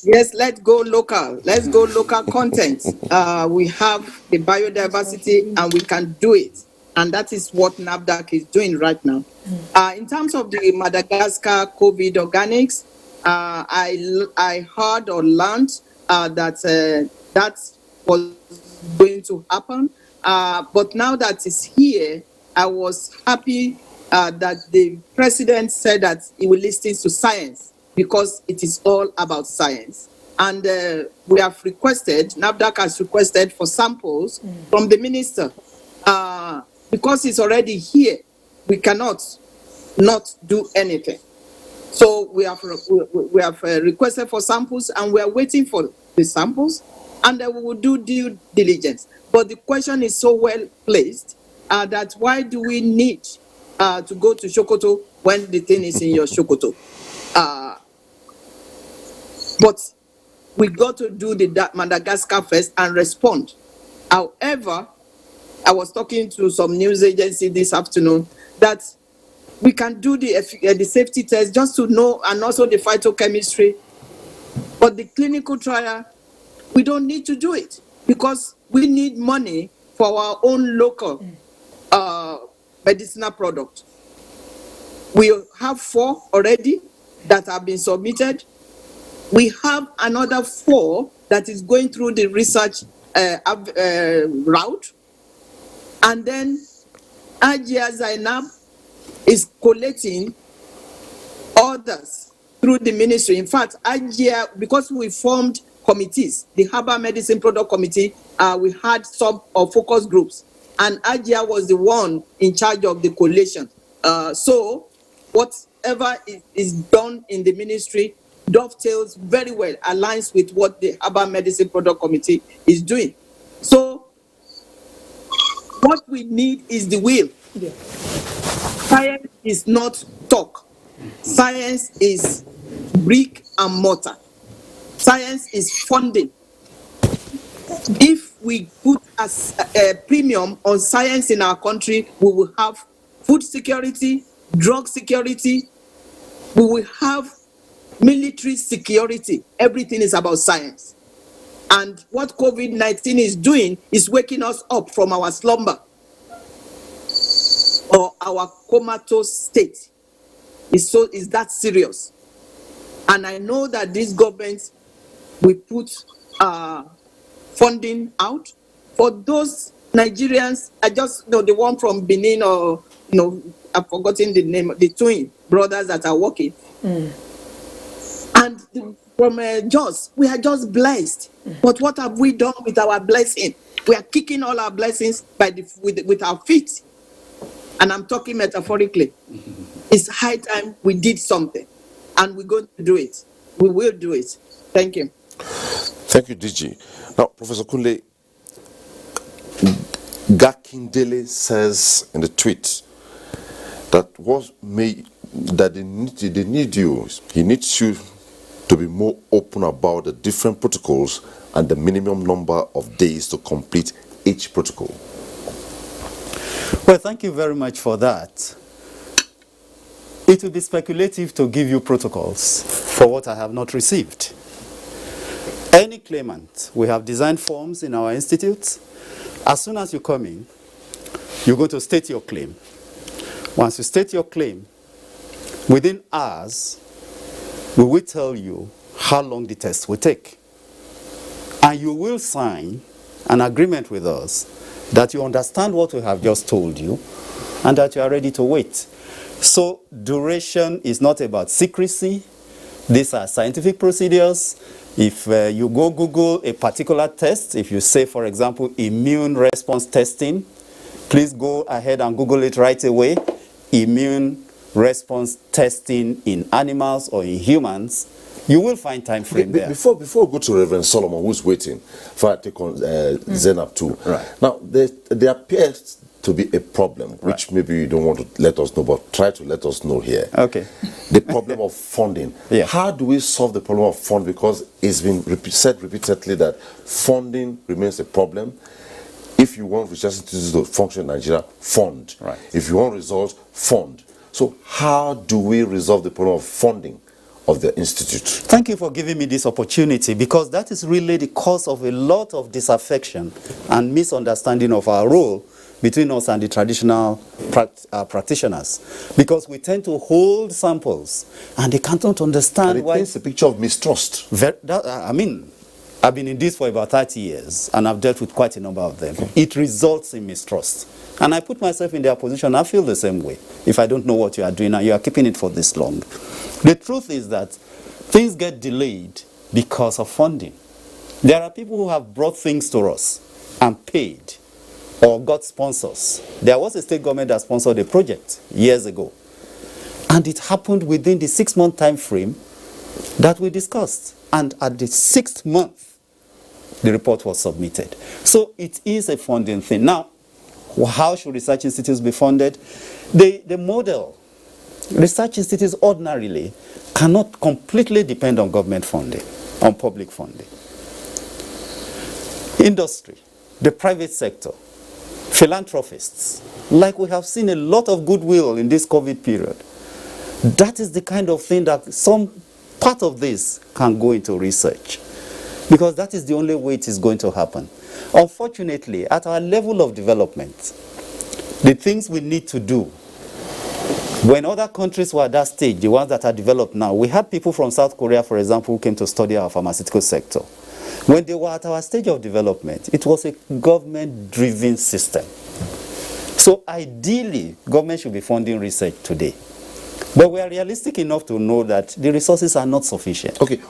Yes, let's go local. Let's go local content. We have the biodiversity and we can do it. And that is what NAFDAC is doing right now. In terms of the Madagascar COVID organics, I heard or learned that that was going to happen. But now that it's here, I was happy that the president said that he will listen to science, because it is all about science. And we have requested, NAFDAC has requested for samples from the minister. Because it's already here, we cannot not do anything. So we have requested for samples, and we are waiting for the samples, and then we will do due diligence. But the question is so well placed that why do we need to go to Sokoto when the thing is in your Sokoto? But we got to do the Madagascar first and respond. However, I was talking to some news agency this afternoon that we can do the safety test just to know, and also the phytochemistry. But the clinical trial, we don't need to do it because we need money for our own local medicinal product. We have 4 already that have been submitted. We have another 4 that is going through the research route. And then Abuja Zainab is collecting orders through the ministry. In fact, Abuja, because we formed committees, the Herbal Medicine Product Committee, we had sub or focus groups, and Abuja was the one in charge of the collation. So whatever is done in the ministry dovetails very well, aligns with what the Herbal Medicine Product Committee is doing. So what we need is the will. Yeah. Science is not talk. Science is brick and mortar. Science is funding. If we put a premium on science in our country, we will have food security, drug security, we will have military security. Everything is about science. And what COVID-19 is doing is waking us up from our slumber or our comatose state. Is that serious? And I know that this government will put funding out for those Nigerians. I just know the one from Benin, or I've forgotten the name, the twin brothers that are working. And from Jos, we are just blessed. But what have we done with our blessing? We are kicking all our blessings with our feet. And I'm talking metaphorically. It's high time we did something. And we're going to do it. We will do it. Thank you. Thank you, DG. Now, Professor Kunle, Gakindele says in the tweet that they need you. He needs you to be more open about the different protocols and the minimum number of days to complete each protocol? Well, thank you very much for that. It would be speculative to give you protocols for what I have not received. Any claimant, we have designed forms in our institute. As soon as you come in, you're going to state your claim. Once you state your claim, within hours, we will tell you how long the test will take. And you will sign an agreement with us that you understand what we have just told you and that you are ready to wait. So duration is not about secrecy. These are scientific procedures. If you go Google a particular test, if you say, for example, immune response testing, please go ahead and Google it right away. Immune response testing in animals or in humans. You will find time frame there. Before we go to Reverend Solomon, who's waiting for I take on Zainab too. Right. Now, there appears to be a problem, which maybe you don't want to let us know, but try to let us know here. Okay. The problem of funding. Yeah. How do we solve the problem of funding? Because it's been said repeatedly that funding remains a problem. If you want research institutes to function in Nigeria, fund. Right. If you want results, fund. So how do we resolve the problem of funding of the institute? Thank you for giving me this opportunity, because that is really the cause of a lot of disaffection and misunderstanding of our role between us and the traditional practitioners, because we tend to hold samples and they cannot understand why. It's a picture of mistrust. I've been in this for about 30 years and I've dealt with quite a number of them. It results in mistrust. And I put myself in their position. I feel the same way. If I don't know what you are doing and you are keeping it for this long. The truth is that things get delayed because of funding. There are people who have brought things to us and paid or got sponsors. There was a state government that sponsored a project years ago. And it happened within the 6-month time frame that we discussed. And at the 6th month, the report was submitted. So it is a funding thing. Now, how should research institutes be funded? The model, research institutes ordinarily cannot completely depend on government funding, on public funding. Industry, the private sector, philanthropists, like we have seen a lot of goodwill in this COVID period. That is the kind of thing that some part of this can go into research, because that is the only way it is going to happen. Unfortunately, at our level of development, the things we need to do, when other countries were at that stage, the ones that are developed now, we had people from South Korea, for example, who came to study our pharmaceutical sector. When they were at our stage of development, it was a government-driven system. So ideally, government should be funding research today. But we are realistic enough to know that the resources are not sufficient. Okay,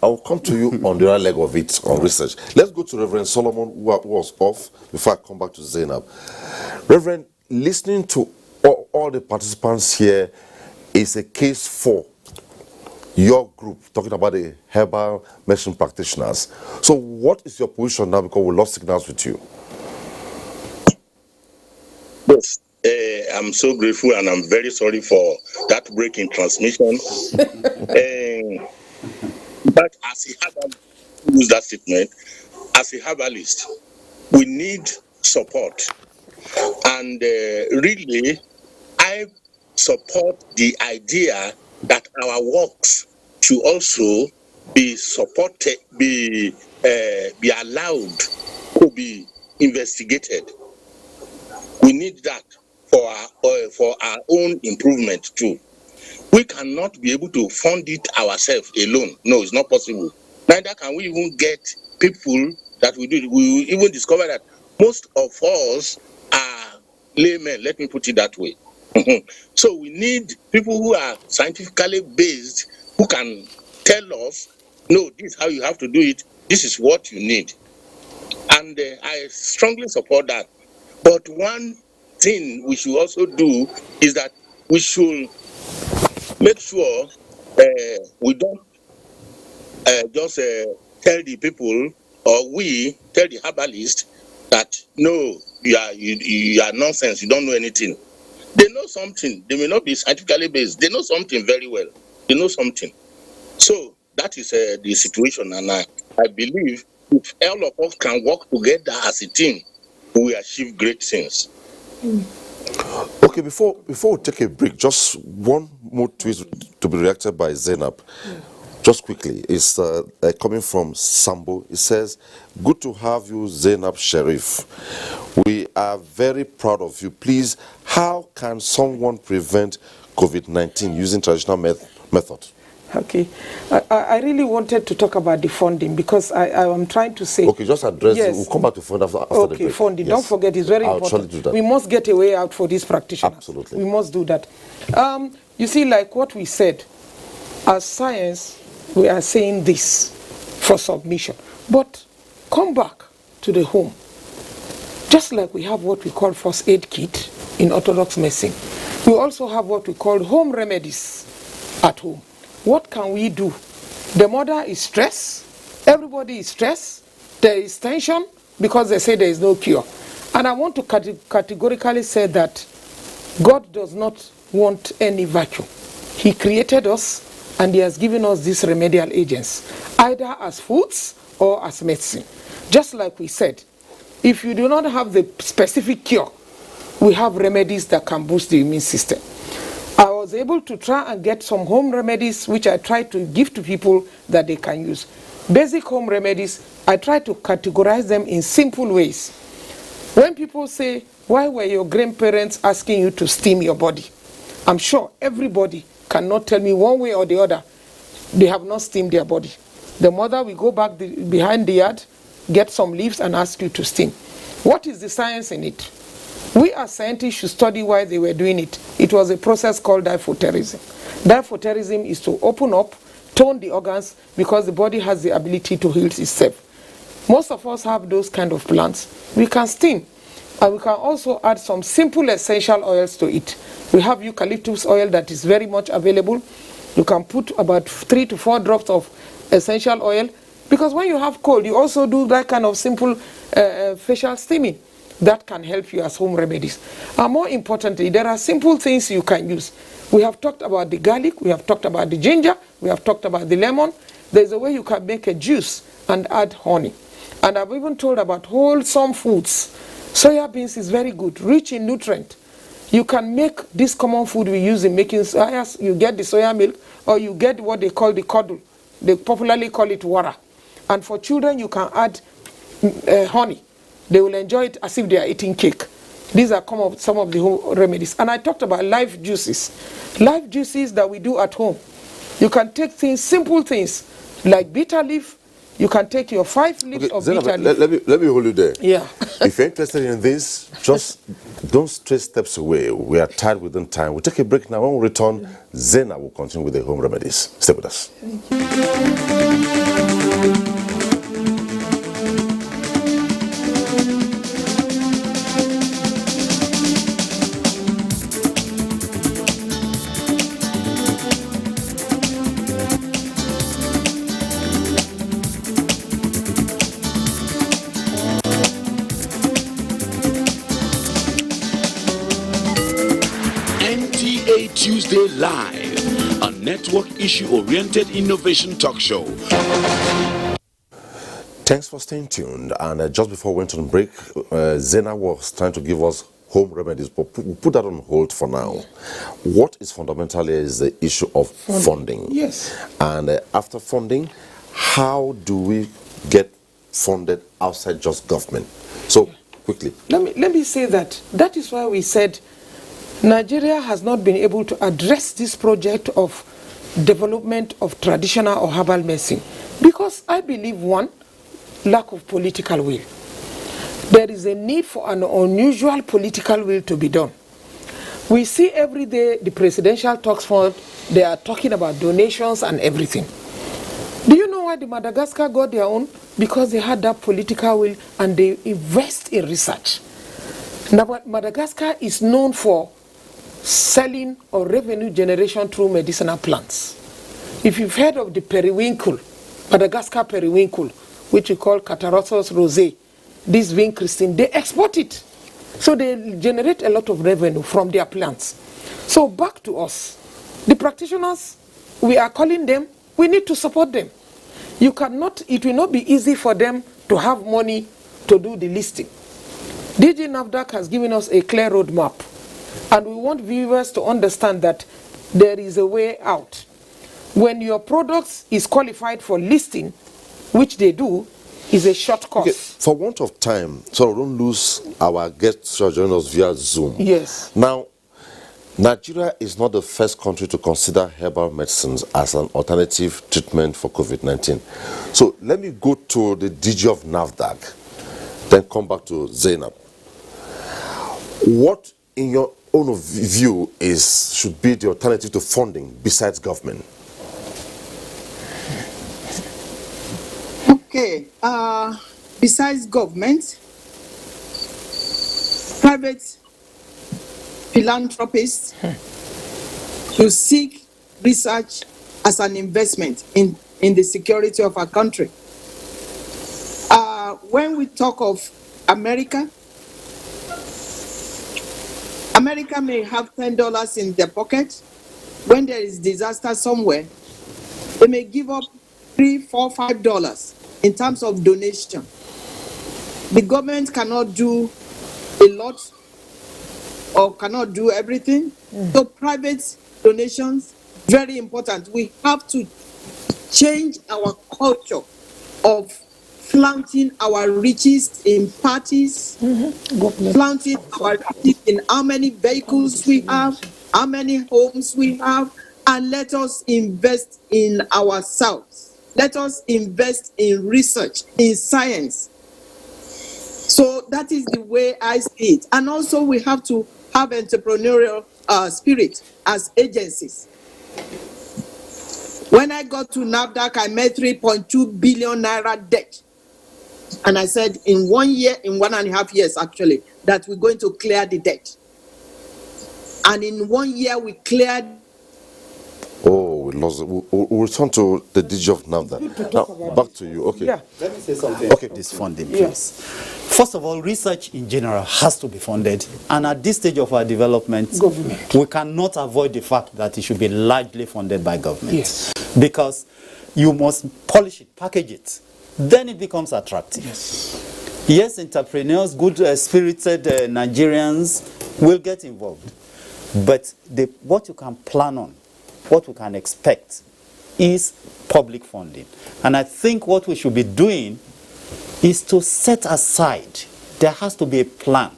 I'll come to you on the other leg of it, on research. Let's go to Reverend Solomon, who was off, before I come back to Zainab. Reverend, listening to all the participants here is a case for your group, talking about the herbal medicine practitioners. So what is your position now, because we lost signals with you? Yes. I'm so grateful and I'm very sorry for that break in transmission. But as a herbalist, use that statement, as a herbalist, we need support. And really, I support the idea that our works should also be supported, be allowed to be investigated. We need that for our own improvement too. We cannot be able to fund it ourselves alone. No, it's not possible. Neither can we even get people that we do. We will even discover that most of us are laymen, let me put it that way. So we need people who are scientifically based, who can tell us, no, this is how you have to do it, this is what you need. And I strongly support that. But one thing we should also do is that we should make sure we don't just tell the people, or we tell the herbalist that no, you are nonsense, you don't know anything. They know something. They may not be scientifically based. They know something very well. They know something. So that is the situation, and I believe if all of us can work together as a team, we achieve great things. Okay, before we take a break, just one more tweet to be reacted by Zainab. Just quickly, it's coming from Sambo. It says, "Good to have you, Zainab Sharif. We are very proud of you. Please, how can someone prevent COVID-19 using traditional method?" Okay, I really wanted to talk about the funding because I am trying to say. Okay, just address it. Yes. We'll come back to funding after the Okay, break. funding. Yes. Don't forget, it's very I'll important. surely do that. We must get a way out for these practitioners. Absolutely. We must do that. You see, like what we said, as science, we are saying this for submission. But come back to the home. Just like we have what we call first aid kit in Orthodox medicine, we also have what we call home remedies at home. What can we do? The mother is stressed, everybody is stressed, there is tension because they say there is no cure. And I want to categorically say that God does not want any vacuum. He created us and He has given us these remedial agents, either as foods or as medicine. Just like we said, if you do not have the specific cure, we have remedies that can boost the immune system. I was able to try and get some home remedies which I try to give to people that they can use. Basic home remedies, I try to categorize them in simple ways. When people say, why were your grandparents asking you to steam your body? I'm sure everybody cannot tell me one way or the other they have not steamed their body. The mother will go back behind the yard, get some leaves and ask you to steam. What is the science in it? We as scientists should study why they were doing it. It was a process called diaphoterism. Diaphoterism is to open up, tone the organs because the body has the ability to heal itself. Most of us have those kind of plants. We can steam and we can also add some simple essential oils to it. We have eucalyptus oil that is very much available. You can put about 3 to 4 drops of essential oil because when you have cold, you also do that kind of simple facial steaming. That can help you as home remedies. And more importantly, there are simple things you can use. We have talked about the garlic, we have talked about the ginger, we have talked about the lemon. There's a way you can make a juice and add honey. And I've even told about wholesome foods. Soya beans is very good, rich in nutrient. You can make this common food we use in making soya. You get the soya milk or you get what they call the curdle. They popularly call it wara. And for children, you can add honey. They will enjoy it as if they are eating cake. These are some of the home remedies. And I talked about life juices. Life juices that we do at home. You can take things, simple things, like bitter leaf. You can take your 5 leaves of Zainab, bitter leaf. let me hold you there. Yeah. If you're interested in this, just don't stray steps away. We are tied within time. We'll take a break now. When we return, Zainab will continue with the home remedies. Stay with us. NTA Tuesday Live, a network issue-oriented innovation talk show. Thanks for staying tuned. And just before we went on break, Zena was trying to give us home remedies, but we'll put that on hold for now. What is fundamentally is the issue of funding. Yes. And after funding, how do we get funded outside just government? So, quickly. Let me say that. That is why we said Nigeria has not been able to address this project of development of traditional or herbal medicine because I believe, one, lack of political will. There is a need for an unusual political will to be done. We see every day the presidential talks fund, they are talking about donations and everything. Do you know why the Madagascar got their own? Because they had that political will and they invest in research. Now, Madagascar is known for selling or revenue generation through medicinal plants. If you've heard of the periwinkle, Madagascar periwinkle, which we call Catharsis rosé, this vine Christine, they export it. So they generate a lot of revenue from their plants. So back to us. The practitioners, we are calling them, we need to support them. It will not be easy for them to have money to do the listing. DG NAFDAC has given us a clear roadmap, and we want viewers to understand that there is a way out. When your product is qualified for listing, which they do, is a short course. Okay, for want of time, so we don't lose our guests who are joining us via Zoom. Yes. Now, Nigeria is not the first country to consider herbal medicines as an alternative treatment for COVID-19. So let me go to the DG of NAFDAC, then come back to Zainab. What, in your own view, should be the alternative to funding besides government? Okay, besides government, private philanthropists should seek research as an investment in the security of our country. When we talk of America, America may have $10 in their pocket. When there is disaster somewhere, they may give up $3, $4, $5 in terms of donation. The government cannot do a lot or cannot do everything. So private donations, very important. We have to change our culture of flaunting our riches in parties, flaunting our riches in how many vehicles we have, how many homes we have, and let us invest in ourselves. Let us invest in research, in science. So that is the way I see it. And also we have to have entrepreneurial spirit as agencies. When I got to NAFDAC, I met 3.2 billion naira debt. And I said in 1 year, in 1.5 years actually, that we're going to clear the debt. And in 1 year, we cleared. Oh, we lost it. We'll return to the DG of NAFDAC. Now, back to you. Okay. Yeah. Let me say something. Okay. This funding, please. First of all, research in general has to be funded. And at this stage of our development, we cannot avoid the fact that it should be largely funded by government. Yes. Because you must polish it, package it. Then it becomes attractive. Yes, entrepreneurs, good-spirited Nigerians will get involved. But what you can plan on, what we can expect, is public funding. And I think what we should be doing is to set aside, there has to be a plan,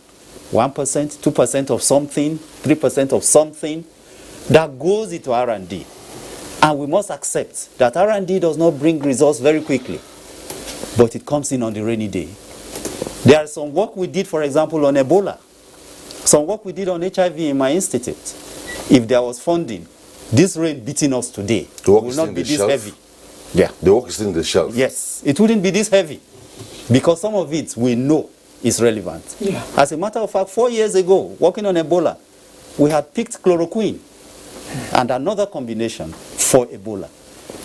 1%, 2% of something, 3% of something, that goes into R&D. And we must accept that R&D does not bring results very quickly, but it comes in on the rainy day. There is some work we did, for example, on Ebola, some work we did on HIV in my institute. If there was funding, this rain beating us today will not be this heavy. Yeah. The work is in the shelf. Yes, it wouldn't be this heavy because some of it we know is relevant. Yeah. As a matter of fact, 4 years ago, working on Ebola, we had picked chloroquine and another combination for Ebola.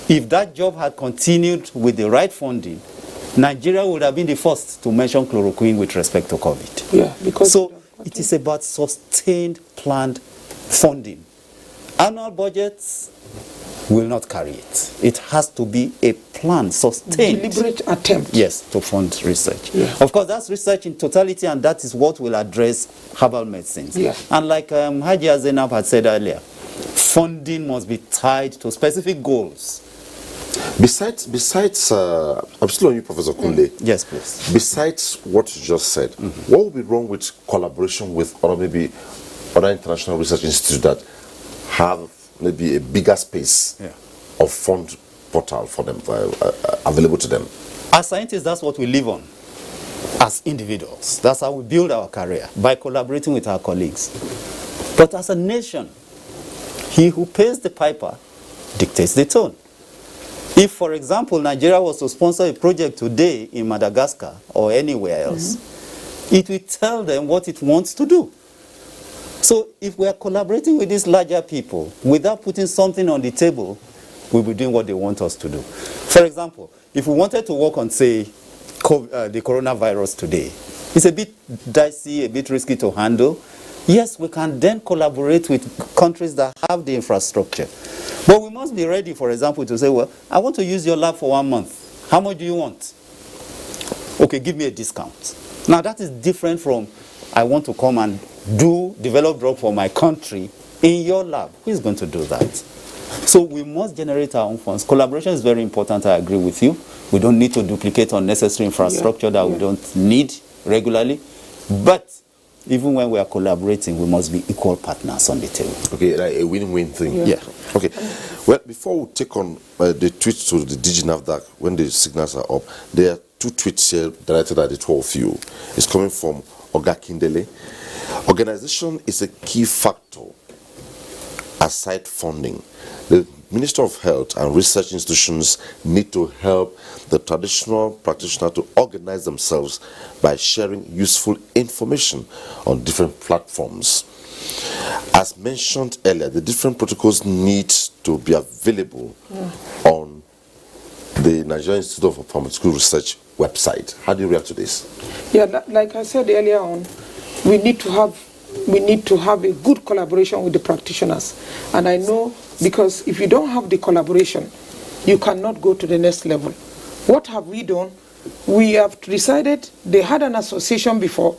If that job had continued with the right funding, Nigeria would have been the first to mention chloroquine with respect to COVID. Yeah, because so it is about sustained, planned funding. Annual budgets will not carry it. It has to be a plan, sustained. Deliberate attempt. Yes, to fund research. Yeah. Of course, that's research in totality, and that is what will address herbal medicines. Yeah. And like Hajia Zainab had said earlier, funding must be tied to specific goals. Besides, I'm still on you, Professor Kunle. Yes, please. Besides what you just said, what would be wrong with collaboration with maybe other international research institutes that have maybe a bigger space of fund portal for them, available to them? As scientists, that's what we live on. As individuals, that's how we build our career, by collaborating with our colleagues. But as a nation, he who pays the piper dictates the tone. If, for example, Nigeria was to sponsor a project today in Madagascar or anywhere else, it will tell them what it wants to do. So if we are collaborating with these larger people without putting something on the table, we'll be doing what they want us to do. For example, if we wanted to work on, say, the coronavirus today, it's a bit dicey, a bit risky to handle. Yes, we can then collaborate with countries that have the infrastructure. But we must be ready, for example, to say, well, I want to use your lab for 1 month. How much do you want? Okay, give me a discount. Now, that is different from I want to come and develop drug for my country in your lab. Who is going to do that? So we must generate our own funds. Collaboration is very important, I agree with you. We don't need to duplicate unnecessary infrastructure that we don't need regularly. But even when we are collaborating, we must be equal partners on the table. Okay, like a win-win thing. Yeah. Okay. Well, before we take on the tweets to the DG NAFDAC, when the signals are up, there are two tweets here directed at the two of you. It's coming from Oga Kindele. Organization is a key factor aside funding. The Minister of Health and research institutions need to help the traditional practitioners to organize themselves by sharing useful information on different platforms. As mentioned earlier, the different protocols need to be available on the Nigerian Institute of Pharmaceutical Research website. How do you react to this? Yeah, like I said earlier on, we need to have a good collaboration with the practitioners. And I know, because if you don't have the collaboration, you cannot go to the next level. What have we done? We have decided they had an association before,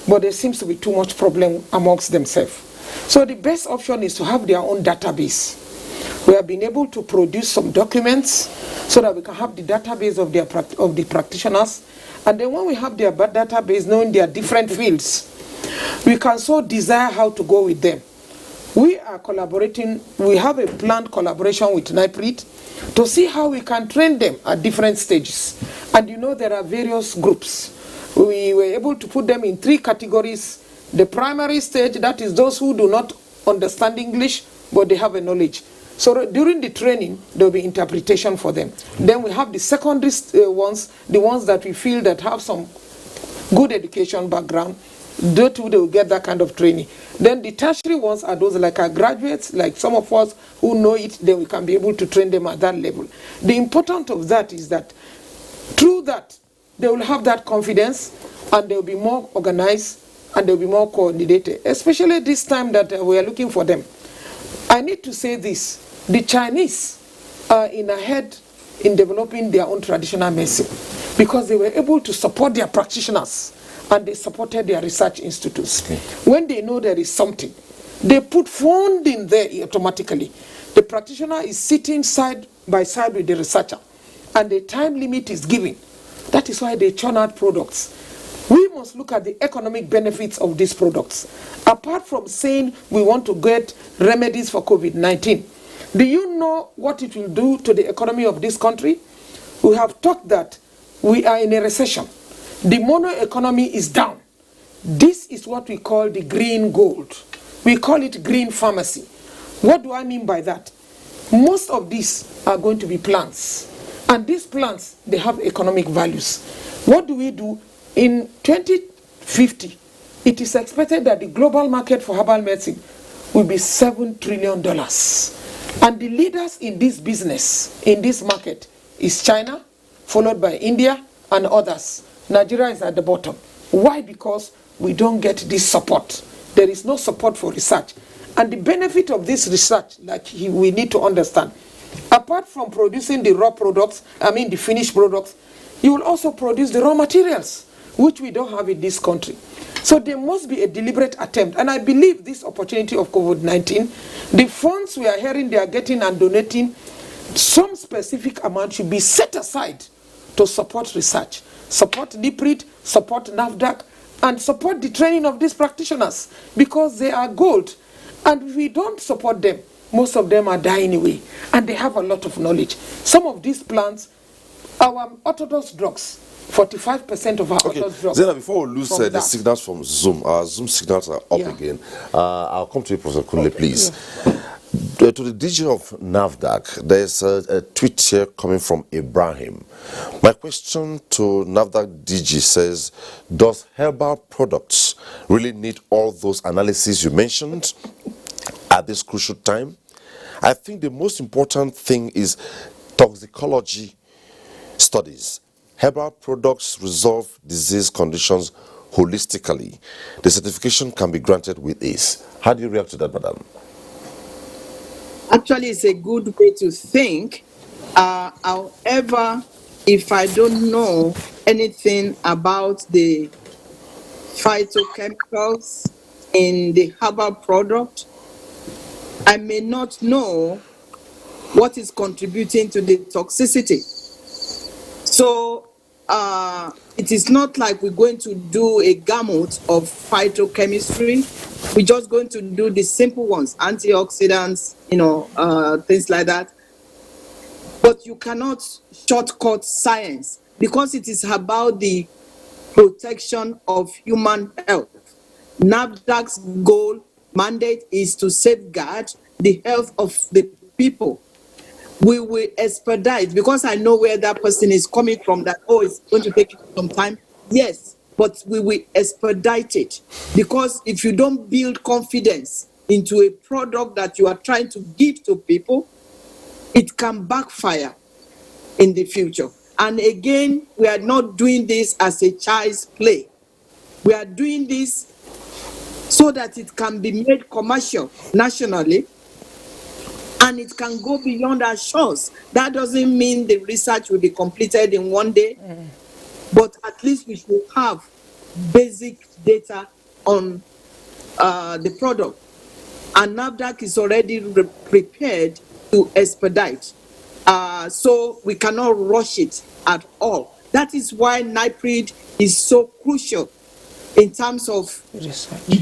but there seems to be too much problem amongst themselves. So the best option is to have their own database. We have been able to produce some documents so that we can have the database of the practitioners. And then when we have their database, knowing their different fields, we can so desire how to go with them. We are collaborating, we have a planned collaboration with NIPRIT to see how we can train them at different stages. And you know, there are various groups. We were able to put them in 3 categories. The primary stage, that is those who do not understand English, but they have a knowledge. So during the training, there will be interpretation for them. Then we have the secondary ones, the ones that we feel that have some good education background. They too, they will get that kind of training. Then the tertiary ones are those like our graduates, like some of us who know it, then we can be able to train them at that level. The importance of that is that through that, they will have that confidence and they will be more organized and they will be more coordinated, especially this time that we are looking for them. I need to say this, the Chinese are ahead in developing their own traditional medicine because they were able to support their practitioners and they supported their research institutes. Okay. When they know there is something, they put funding there automatically. The practitioner is sitting side by side with the researcher and the time limit is given. That is why they churn out products. We must look at the economic benefits of these products. Apart from saying we want to get remedies for COVID-19, do you know what it will do to the economy of this country? We have talked that we are in a recession. The mono economy is down. This is what we call the green gold. We call it green pharmacy. What do I mean by that? Most of these are going to be plants. And these plants, they have economic values. What do we do? In 2050, it is expected that the global market for herbal medicine will be $7 trillion. And the leaders in this business, in this market, is China, followed by India and others. Nigeria is at the bottom. Why? Because we don't get this support. There is no support for research. And the benefit of this research, like we need to understand, apart from producing the raw products, the finished products, you will also produce the raw materials, which we don't have in this country. So there must be a deliberate attempt. And I believe this opportunity of COVID-19, the funds we are hearing they are getting and donating, some specific amount should be set aside to support research, support NIPRIT, support NAFDAC, and support the training of these practitioners because they are gold. And if we don't support them, most of them are dying away. And they have a lot of knowledge. Some of these plants, our orthodox drugs, 45% of our orthodox drugs. Zena, before we lose the signals from Zoom, our Zoom signals are up again. I'll come to you, Professor Kunle, please. To the DG of NAFDAC, there's a tweet here coming from Ibrahim. My question to NAFDAC DG says, does herbal products really need all those analyses you mentioned at this crucial time? I think the most important thing is toxicology studies. Herbal products resolve disease conditions holistically. The certification can be granted with ease. How do you react to that, madam? Actually, it's a good way to think. However, if I don't know anything about the phytochemicals in the herbal product, I may not know what is contributing to the toxicity. So it is not like we're going to do a gamut of phytochemistry. We're just going to do the simple ones, antioxidants, things like that. But you cannot shortcut science because it is about the protection of human health. NAFDAC's goal mandate is to safeguard the health of the people. We will expedite, because I know where that person is coming from, that, it's going to take some time. Yes, but we will expedite it, because if you don't build confidence into a product that you are trying to give to people, it can backfire in the future. And again, we are not doing this as a child's play. We are doing this so that it can be made commercial nationally, and it can go beyond our shores. That doesn't mean the research will be completed in one day, but at least we should have basic data on the product. And NAFDAC is already prepared to expedite. So we cannot rush it at all. That is why NIPRID is so crucial in terms of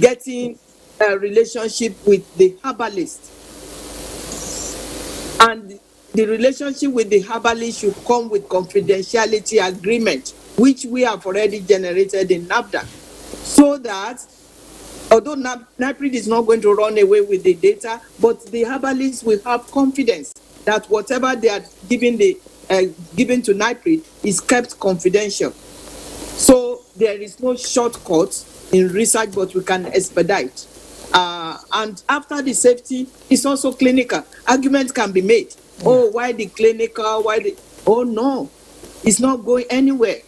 getting a relationship with the herbalist. And the relationship with the herbalist should come with confidentiality agreement, which we have already generated in NAFDAC, so that although NIPRID is not going to run away with the data, but the herbalists will have confidence that whatever they are given to NIPRID is kept confidential. So there is no shortcut in research, but we can expedite. And after the safety, it's also clinical. Arguments can be made. Why the clinical? Oh no, it's not going anywhere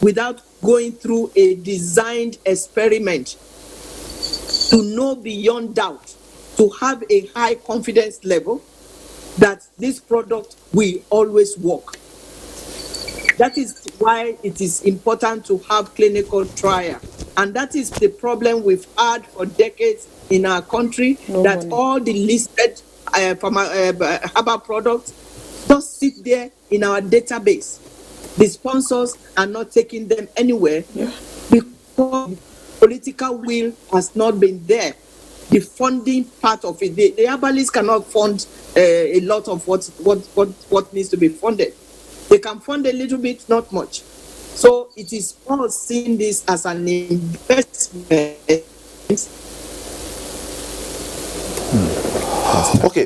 without going through a designed experiment to know beyond doubt, to have a high confidence level that this product will always work. That is why it is important to have clinical trial. And that is the problem we've had for decades in our country, that all the listed herbal products just sit there in our database. The sponsors are not taking them anywhere because political will has not been there. The funding part of it, the herbalists cannot fund a lot of what needs to be funded. They can fund a little bit, not much. So it is all seeing this as an investment. Okay,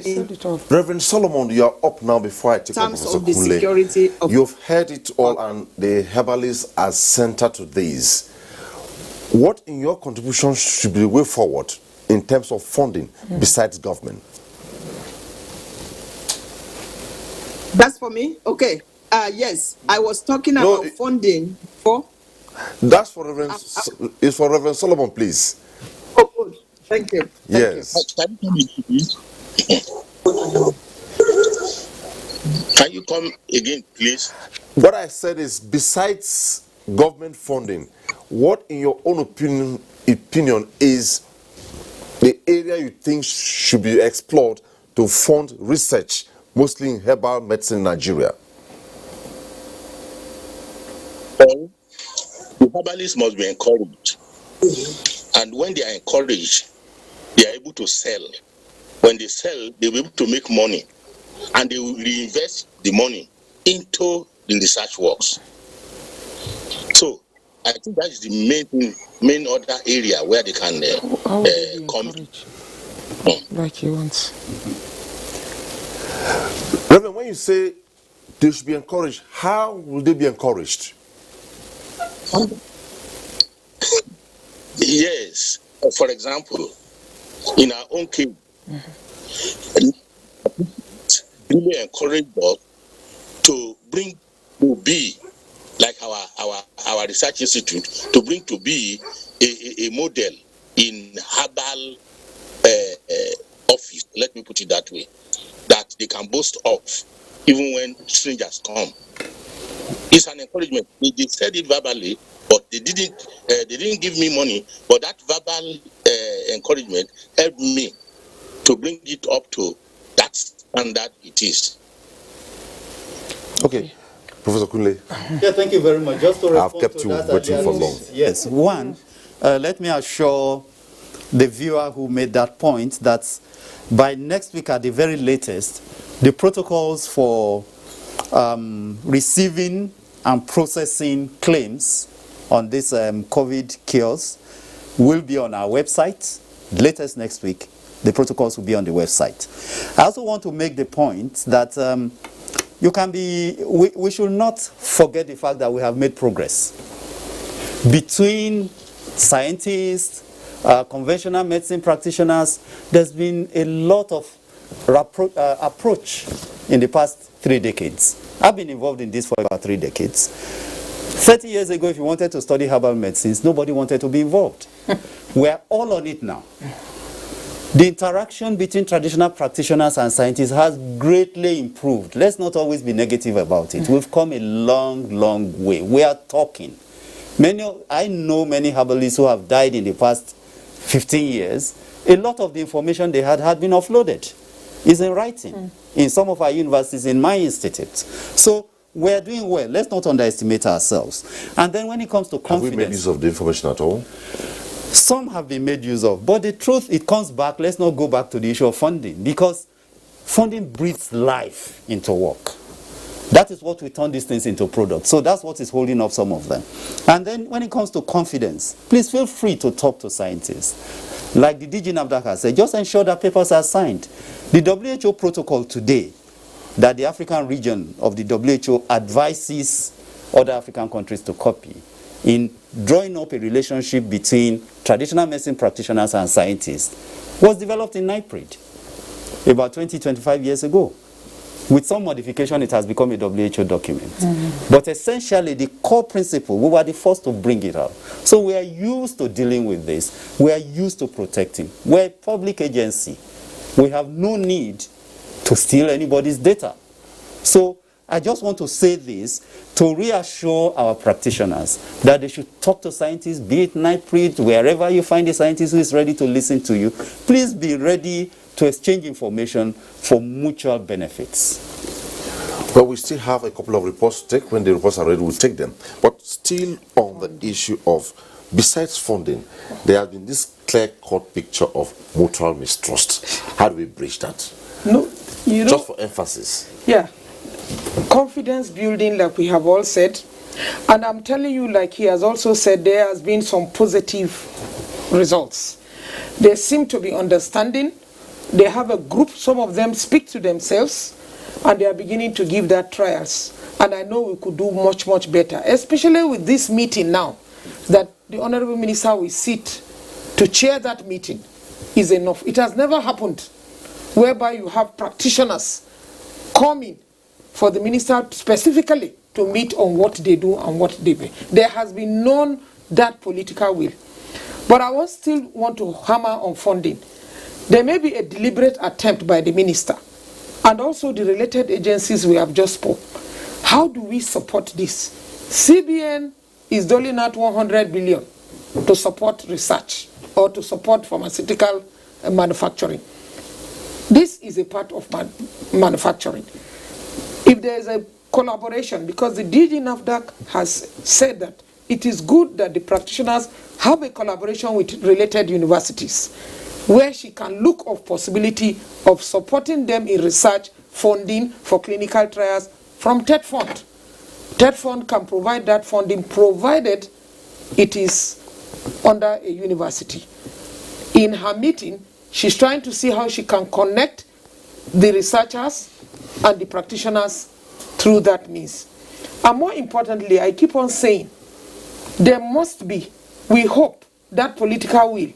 Reverend Solomon, you are up now. Before I take up Professor Kunle, you've heard it all, and the herbalists are centered to this. What in your contribution should be the way forward in terms of funding besides government? That's for me? Okay. Yes, I was talking about funding for... That's for Reverend, it's for Reverend Solomon, please. Oh, good. Thank you. Yes. Can you come again, please? What I said is, besides government funding, what in your own opinion is the area you think should be explored to fund research, mostly in herbal medicine in Nigeria? Well, the herbalists must be encouraged. And when they are encouraged, they are able to sell. When they sell, they will be able to make money. And they will reinvest the money into the research works. So I think that is the main other area where they can come. Like he wants. Reverend, when you say they should be encouraged, how will they be encouraged? Yes. For example, in our own case, really encourage us to bring to be, like our research institute, to bring to be a model in herbal office, let me put it that way, that they can boast of even when strangers come. It's an encouragement. They said it verbally, but they didn't give me money, but that verbal encouragement helped me to bring it up to that standard it is. Okay, Professor Kunle. Yeah, thank you very much. Just to respond I've kept to you that waiting for long. Yes, one, let me assure the viewer who made that point that by next week at the very latest, the protocols for receiving and processing claims on this COVID cures will be on our website. Latest next week, the protocols will be on the website. I also want to make the point that we should not forget the fact that we have made progress between scientists, conventional medicine practitioners. There's been a lot of approach in the past 3 decades. I've been involved in this for about 3 decades. 30 years ago, if you wanted to study herbal medicines, nobody wanted to be involved. We're all on it now. The interaction between traditional practitioners and scientists has greatly improved. Let's not always be negative about it. We've come a long, long way. We are talking. I know many herbalists who have died in the past 15 years. A lot of the information they had been offloaded. It's in writing in some of our universities, in my institute. So we're doing well. Let's not underestimate ourselves. And then when it comes to confidence... Have we made use of the information at all? Some have been made use of, but the truth, it comes back. Let's not go back to the issue of funding, because funding breathes life into work. That is what we turn these things into products. So that's what is holding up some of them. And then when it comes to confidence, please feel free to talk to scientists. Like the DG NAFDAC has said, just ensure that papers are signed. The WHO protocol today, that the African region of the WHO advises other African countries to copy, in drawing up a relationship between traditional medicine practitioners and scientists, was developed in NIPRID about 20-25 years ago. With some modification, it has become a WHO document. But essentially, the core principle, we were the first to bring it out. So we are used to dealing with this. We are used to protecting. We're a public agency. We have no need to steal anybody's data. So I just want to say this to reassure our practitioners that they should talk to scientists, be it NIPRID, wherever you find a scientist who is ready to listen to you. Please be ready to exchange information for mutual benefits. Well, we still have a couple of reports to take. When the reports are ready, we'll take them. But still on the issue of, besides funding, there has been this clear-cut picture of mutual mistrust. How do we bridge that? No, you know, just for emphasis. Yeah. Confidence building, like we have all said. And I'm telling you, like he has also said, there has been some positive results. They seem to be understanding. They have a group, some of them speak to themselves, and they are beginning to give that trials. And I know we could do much, much better, especially with this meeting now, that the Honorable Minister will sit to chair that meeting is enough. It has never happened whereby you have practitioners coming for the minister specifically to meet on what they do and what they do. There has been none that political will. But I still want to hammer on funding. There may be a deliberate attempt by the minister and also the related agencies we have just spoke. How do we support this? CBN is doling out 100 billion to support research or to support pharmaceutical manufacturing. This is a part of manufacturing. If there is a collaboration, because the DG NAFDAC has said that it is good that the practitioners have a collaboration with related universities, where she can look of possibility of supporting them in research funding for clinical trials from TED Fund. TED Fund can provide that funding provided it is under a university. In her meeting, she's trying to see how she can connect the researchers and the practitioners through that means. And more importantly, I keep on saying, there must be, we hope, that political will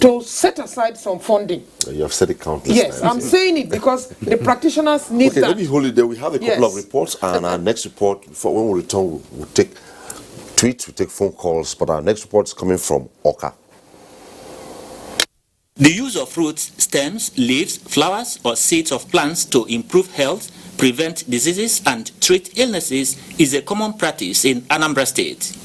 to set aside some funding. You have said it countless times. Yes, I'm saying it because the practitioners need that. Okay, let me hold it there. We have a couple of reports, and our next report, when we return, we'll take tweets, we'll take phone calls, but our next report is coming from Oka. The use of roots, stems, leaves, flowers, or seeds of plants to improve health, prevent diseases, and treat illnesses is a common practice in Anambra State.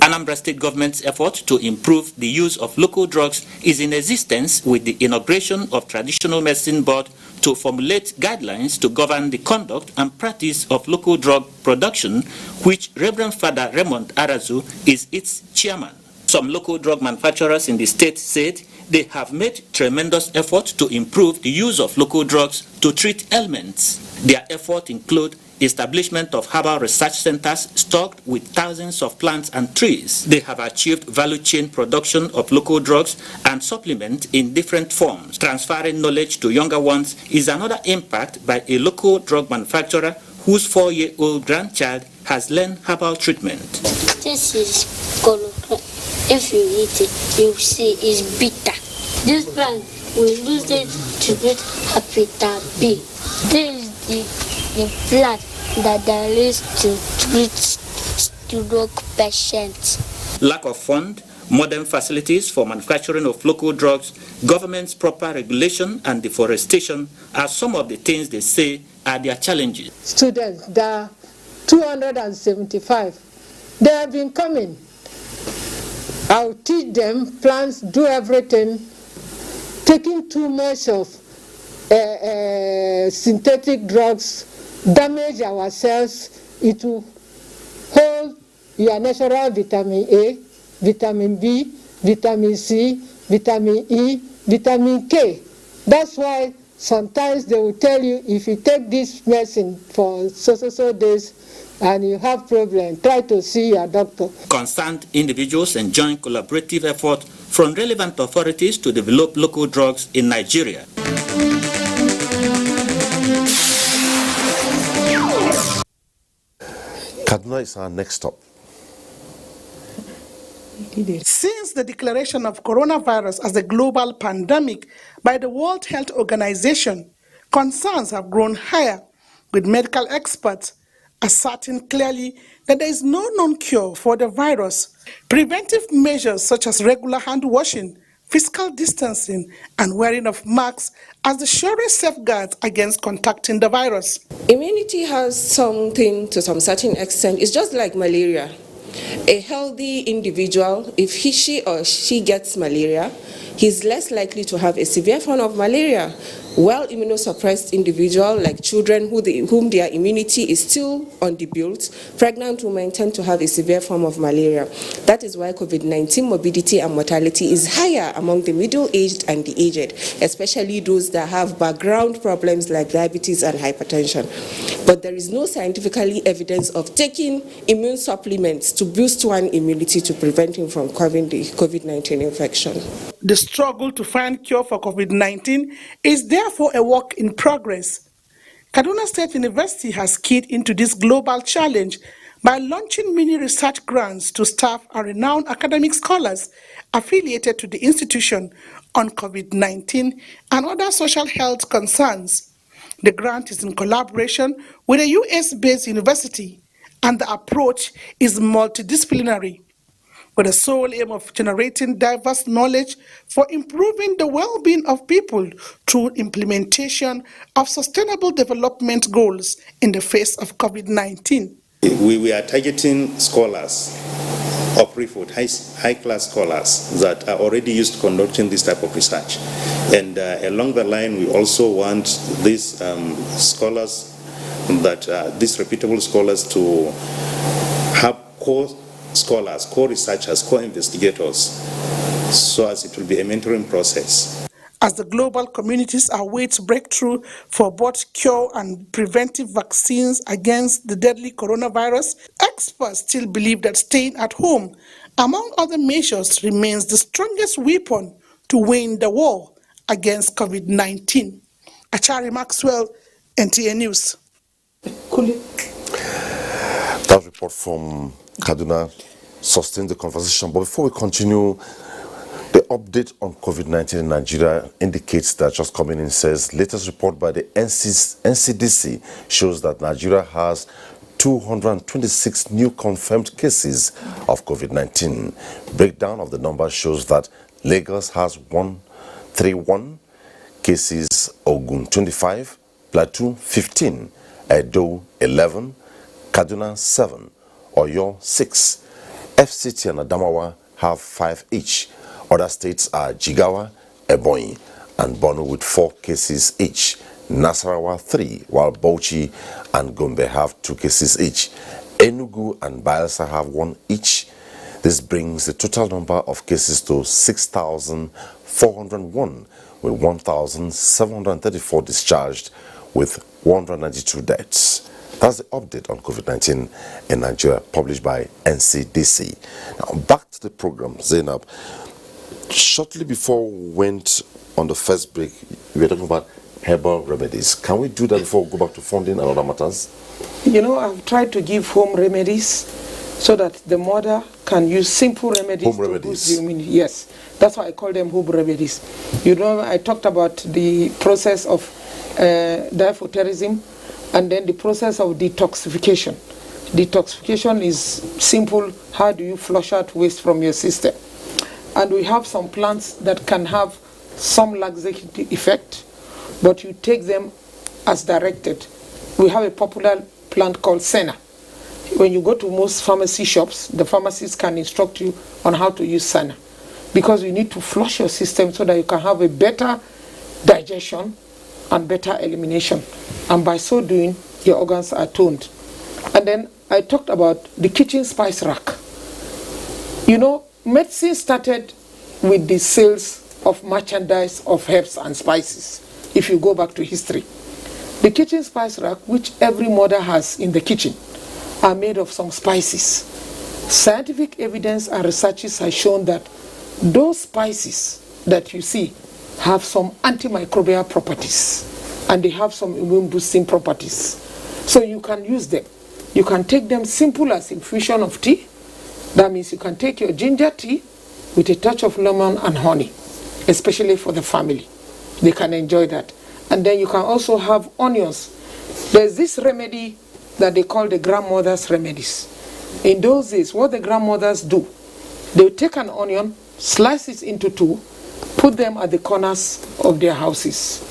Anambra State government's effort to improve the use of local drugs is in existence with the inauguration of Traditional Medicine Board to formulate guidelines to govern the conduct and practice of local drug production, which Reverend Father Raymond Arazu is its chairman. Some local drug manufacturers in the state said they have made tremendous efforts to improve the use of local drugs to treat ailments. Their efforts include establishment of herbal research centers stocked with thousands of plants and trees. They have achieved value chain production of local drugs and supplements in different forms. Transferring knowledge to younger ones is another impact by a local drug manufacturer whose 4-year-old grandchild has learned herbal treatment. This is chloroquine. If you eat it, you see it's bitter. This plant will use it to treat hepatitis B. This is the plant that they use to treat stroke patients. Lack of fund, modern facilities for manufacturing of local drugs, government's proper regulation and deforestation are some of the things they say are their challenges. Students, there are 275. They have been coming. I'll teach them plants, do everything. Taking too much of synthetic drugs damage our cells. It will hold your natural vitamin A, vitamin B, vitamin C, vitamin E, vitamin K. That's why sometimes they will tell you, if you take this medicine for so days and you have problem, try to see your doctor. Concerned individuals enjoin collaborative effort from relevant authorities to develop local drugs in Nigeria. Kaduna is our next stop. Since the declaration of coronavirus as a global pandemic by the World Health Organization, concerns have grown higher, with medical experts asserting clearly that there is no known cure for the virus. Preventive measures such as regular hand washing, physical distancing, and wearing of masks as the surest safeguards against contacting the virus. Immunity has something to some certain extent. It's just like malaria. A healthy individual, if she or she gets malaria, he's less likely to have a severe form of malaria. Well, immunosuppressed individual like children whom their immunity is still on the build, pregnant women tend to have a severe form of malaria. That is why COVID-19 morbidity and mortality is higher among the middle-aged and the aged, especially those that have background problems like diabetes and hypertension. But there is no scientifically evidence of taking immune supplements to boost one immunity to prevent him from having the COVID-19 infection. The struggle to find cure for COVID-19 is therefore a work in progress. Kaduna State University has keyed into this global challenge by launching mini research grants to staff and renowned academic scholars affiliated to the institution on COVID-19 and other social health concerns. The grant is in collaboration with a US-based university, and the approach is multidisciplinary, with the sole aim of generating diverse knowledge for improving the well-being of people through implementation of sustainable development goals in the face of COVID-19. We are targeting scholars of report, high-class scholars that are already used to conducting this type of research. And along the line, we also want these scholars, these reputable scholars, to have co-scholars, co-researchers, co-investigators, so as it will be a mentoring process. As the global communities await breakthrough for both cure and preventive vaccines against the deadly coronavirus, experts still believe that staying at home, among other measures, remains the strongest weapon to win the war against COVID-19. Achari Maxwell, NTA News. That report from Kaduna sustained the conversation. But before we continue, the update on COVID-19 in Nigeria indicates that, just coming in, says latest report by the NCDC shows that Nigeria has 226 new confirmed cases of COVID-19. Breakdown of the numbers shows that Lagos has 131 cases, Ogun 25, Plateau 15, Edo 11, Kaduna 7, Oyo 6, FCT and Adamawa have 5 each. Other states are Jigawa, Ebonyi, and Borno with 4 cases each. Nasarawa 3, while Bauchi and Gombe have 2 cases each. Enugu and Bayelsa have 1 each. This brings the total number of cases to 6,401, with 1,734 discharged, with 192 deaths. That's the update on COVID-19 in Nigeria, published by NCDC. Now, back to the program, Zainab. Shortly before we went on the first break, we were talking about herbal remedies. Can we do that before we go back to funding and other matters? You know, I've tried to give home remedies so that the mother can use simple remedies. Home remedies. Boost the immunity. Yes, that's why I call them home remedies. You know, I talked about the process of diaphoretism and then the process of detoxification. Detoxification is simple. How do you flush out waste from your system? And we have some plants that can have some laxative effect, but you take them as directed. We have a popular plant called senna. When you go to most pharmacy shops, the pharmacists can instruct you on how to use senna, because you need to flush your system so that you can have a better digestion and better elimination. And by so doing, your organs are toned. And then I talked about the kitchen spice rack. You know, medicine started with the sales of merchandise of herbs and spices, if you go back to history. The kitchen spice rack, which every mother has in the kitchen, are made of some spices. Scientific evidence and researches have shown that those spices that you see have some antimicrobial properties, and they have some immune boosting properties. So you can use them. You can take them simple as infusion of tea. That means you can take your ginger tea with a touch of lemon and honey, especially for the family. They can enjoy that. And then you can also have onions. There's this remedy that they call the grandmother's remedies. In those days, what the grandmothers do, they would take an onion, slice it into 2, put them at the corners of their houses,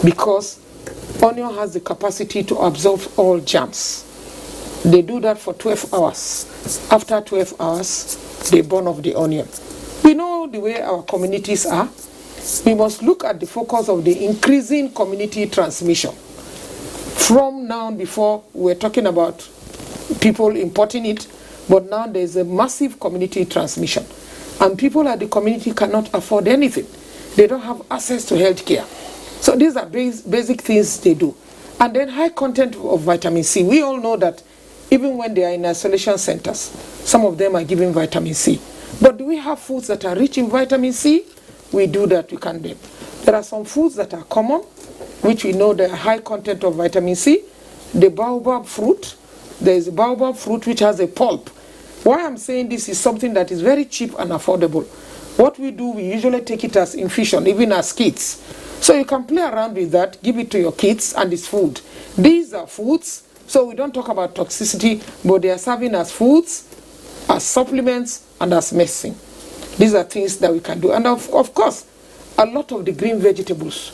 because onion has the capacity to absorb all germs. They do that for 12 hours. After 12 hours, they burn off the onion. We know the way our communities are. We must look at the focus of the increasing community transmission. From now, before we were talking about people importing it, but now there's a massive community transmission. And people at the community cannot afford anything. They don't have access to health care. So these are basic things they do. And then high content of vitamin C. We all know that even when they are in isolation centers, some of them are given vitamin C. But do we have foods that are rich in vitamin C? We do that, we can do. There are some foods that are common, which we know they are high content of vitamin C. The baobab fruit, there is a baobab fruit which has a pulp. Why I'm saying this is something that is very cheap and affordable. What we do, we usually take it as infusion, even as kids. So you can play around with that, give it to your kids, and it's food. These are foods, so we don't talk about toxicity, but they are serving as foods, as supplements, and as medicine. These are things that we can do. And of course, a lot of the green vegetables.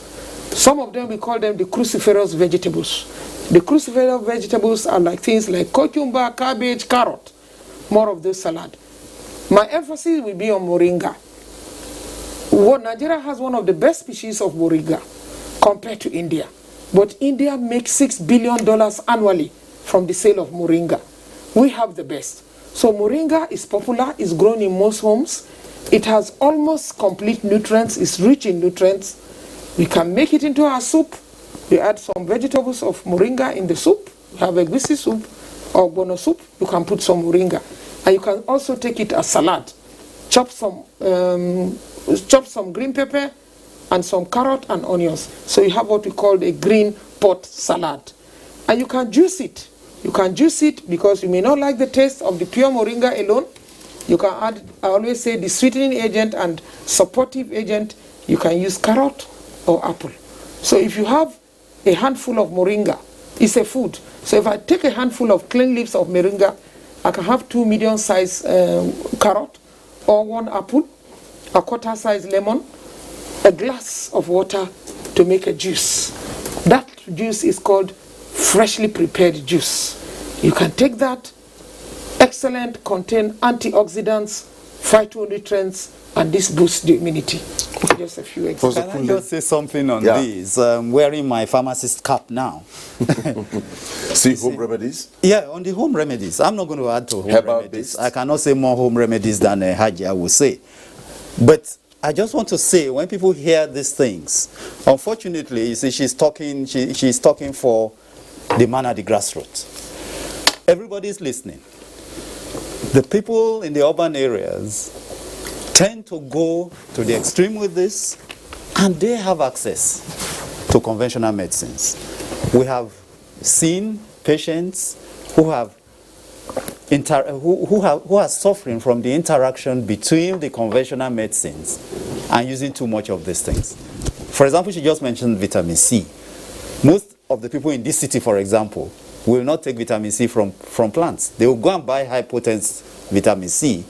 Some of them, we call them the cruciferous vegetables. The cruciferous vegetables are like things like cucumber, cabbage, carrot. More of this salad. My emphasis will be on moringa. Nigeria has one of the best species of moringa compared to India. But India makes $6 billion annually from the sale of moringa. We have the best. So moringa is popular, is grown in most homes. It has almost complete nutrients, it's rich in nutrients. We can make it into our soup. We add some vegetables of moringa in the soup. We have a egusi soup or bono soup. You can put some moringa. And you can also take it as salad. Chop some green pepper and some carrot and onions. So you have what we call a green pot salad. And you can juice it. You can juice it because you may not like the taste of the pure moringa alone. You can add, I always say, the sweetening agent and supportive agent. You can use carrot or apple. So if you have a handful of moringa, it's a food. So if I take a handful of clean leaves of moringa, I can have 2 medium-sized carrot or 1 apple, a quarter-sized lemon, a glass of water to make a juice. That juice is called freshly prepared juice. You can take that excellent, contain antioxidants, phytonutrients, and this boosts the immunity. Just a few examples. Can I just say something on this? I'm wearing my pharmacist cap now. See home remedies? Yeah, on the home remedies. I'm not going to add to home remedies. I cannot say more home remedies than Haji will say. But I just want to say, when people hear these things, unfortunately, you see, she's talking for the man at the grassroots. Everybody's listening. The people in the urban areas tend to go to the extreme with this, and they have access to conventional medicines. We have seen patients who are suffering from the interaction between the conventional medicines and using too much of these things. For example, she just mentioned vitamin C. Most of the people in this city, for example, will not take vitamin C from plants. They will go and buy high potent vitamin C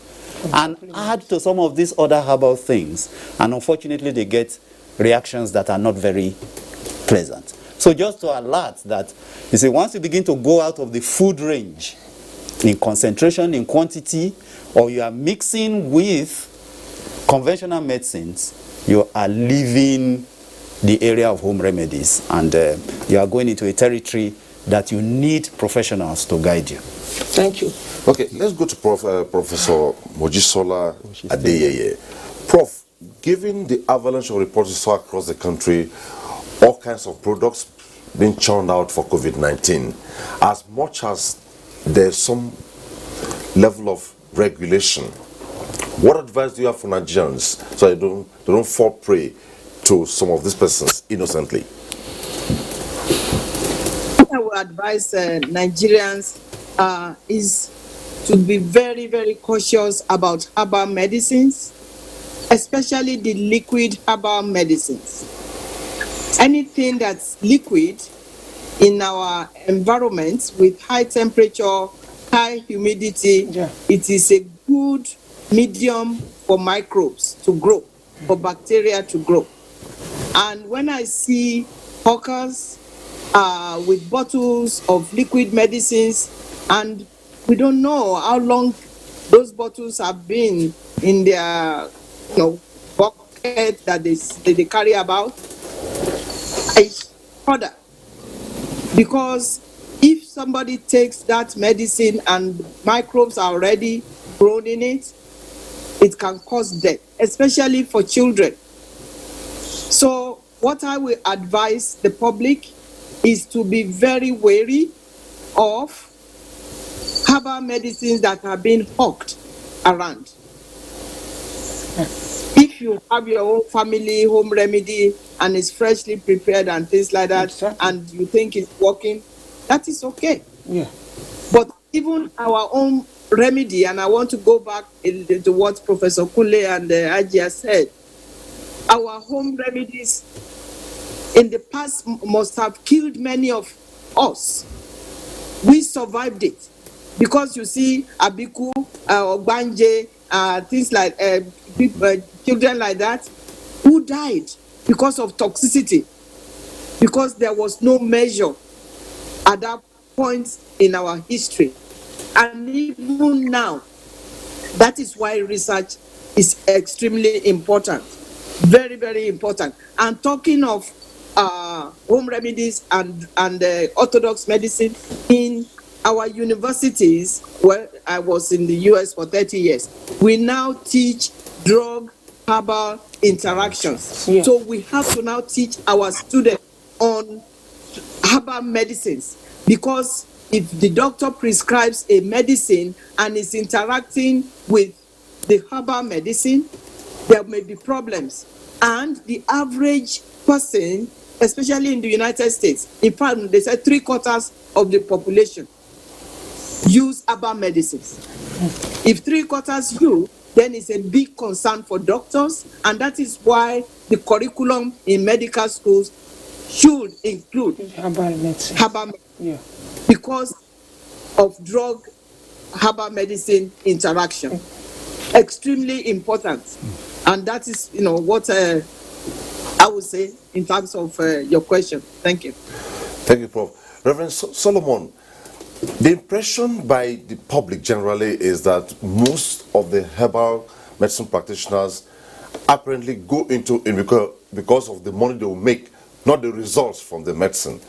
and add to some of these other herbal things, and unfortunately they get reactions that are not very pleasant. So just to alert that, you see, once you begin to go out of the food range in concentration, in quantity, or you are mixing with conventional medicines, you are leaving the area of home remedies, and you are going into a territory that you need professionals to guide you. Thank you. Okay, let's go to Professor Mojisola Adeyeye. Prof, given the avalanche of reports we saw across the country, all kinds of products being churned out for COVID-19, as much as there's some level of regulation, what advice do you have for Nigerians so they don't fall prey to some of these persons innocently? What I would advise Nigerians is to be very, very cautious about herbal medicines, especially the liquid herbal medicines. Anything that's liquid in our environment with high temperature, high humidity, it is a good medium for microbes to grow, for bacteria to grow. And when I see hawkers with bottles of liquid medicines, and we don't know how long those bottles have been in their bucket that they carry about, I shudder. Because if somebody takes that medicine and microbes are already grown in it, it can cause death, especially for children. So what I will advise the public is to be very wary of herbal medicines that are being hawked around. If you have your own family home remedy and it's freshly prepared and things like that, and you think it's working, that is okay. Yeah. But even our own remedy, and I want to go back to what Professor Kule and Ajia said, our home remedies in the past must have killed many of us. We survived it. Because you see, Abiku, Ogbanje, things like children like that, who died because of toxicity, because there was no measure at that point in our history. And even now, that is why research is extremely important. Very, very important. And talking of home remedies and orthodox medicine, in our universities, where I was in the US for 30 years, we now teach drug herbal interactions. Yeah. So we have to now teach our students on herbal medicines, because if the doctor prescribes a medicine and is interacting with the herbal medicine, there may be problems. And the average person, especially in the United States, in fact, they said 3/4 of the population use herbal medicines. If 3/4 do, then it's a big concern for doctors, and that is why the curriculum in medical schools should include herbal medicine. Yeah. Because of drug herbal medicine interaction. Extremely important. And that is, what I would say in terms of your question. Thank you. Thank you, Prof. Reverend Solomon, The impression by the public generally is that most of the herbal medicine practitioners apparently go into it because of the money they will make, not the results from the medicine.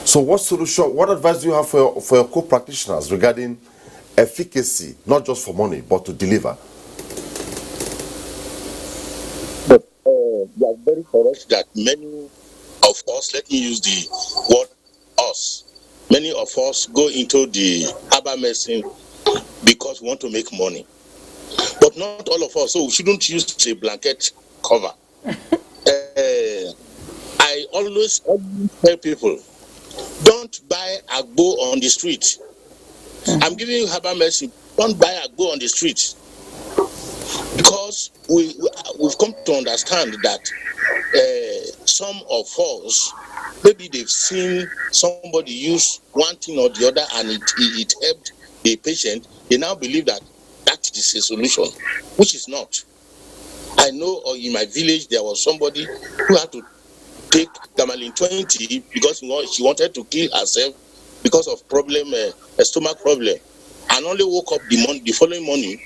So what advice do you have for your co-practitioners regarding efficacy, not just for money, but to deliver? But you are very correct that many of us, let me use the word us, many of us go into the herbal medicine because we want to make money. But not all of us, so we shouldn't use a blanket cover. I always tell people, don't buy agbo on the street. I'm giving you herbal medicine, don't buy agbo on the street. Because we've come to understand that some of us, maybe they've seen somebody use one thing or the other and it helped the patient. They now believe that that is a solution, which is not. I know in my village there was somebody who had to take Gamalin 20 because she wanted to kill herself because of a stomach problem, and only woke up the following morning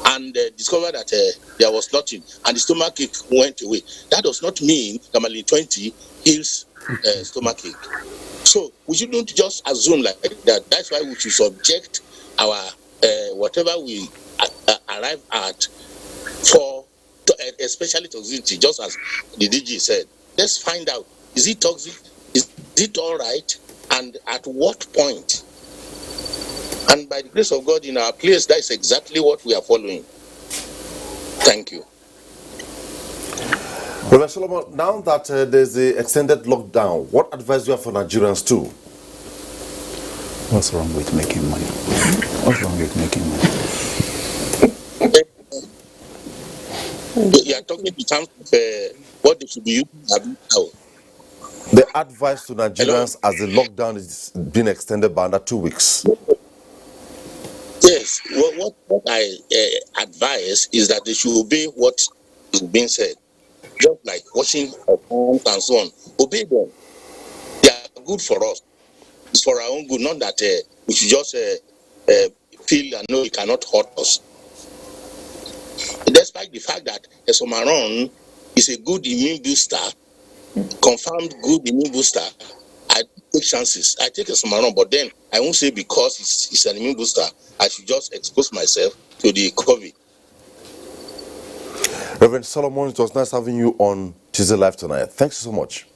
and discovered that there was nothing, and the stomach ache went away. That does not mean Gamalin 20 heals stomach ache. So we shouldn't just assume like that. That's why we should subject our whatever we arrive at especially toxicity, just as the DG said. Let's find out, is it toxic? Is it all right? And at what point? And by the grace of God in our place, that is exactly what we are following. Thank you. Well, Solomon, now that there's the extended lockdown, what advice do you have for Nigerians too? What's wrong with making money? What's wrong with making money? You are talking in terms of what they should be using now. The advice to Nigerians as the lockdown is being extended by another 2 weeks. Yes, what I advise is that they should obey what is being said. Just like washing of hands and so on. Obey them. They are good for us. It's for our own good, not that we should just feel and know it cannot hurt us. Despite the fact that Esomaron is a good immune booster, confirmed good immune booster, I take chances. I take Esomaron, but then I won't say because it's an immune booster, I should just expose myself to the COVID. Reverend Solomon, it was nice having you on Tuesday Live tonight. Thanks so much.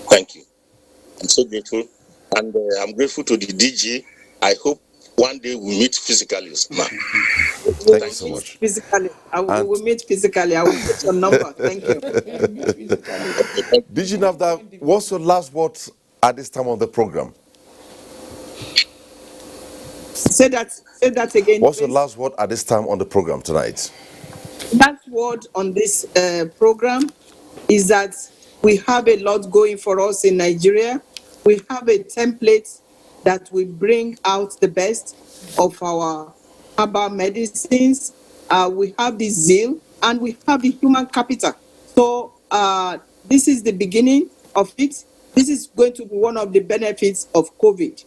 Thank you. I'm so grateful. And I'm grateful to the DG. I hope one day we meet physically. Thank you so much. Physically. We will meet physically. I will get your number. Thank you. DG Navda, what's your last word at this time on the program? Say that again. What's please. your last word at this time on the program tonight? Last word on this program is that we have a lot going for us in Nigeria. We have a template that will bring out the best of our herbal medicines. We have the zeal and we have the human capital. So this is the beginning of it. This is going to be one of the benefits of COVID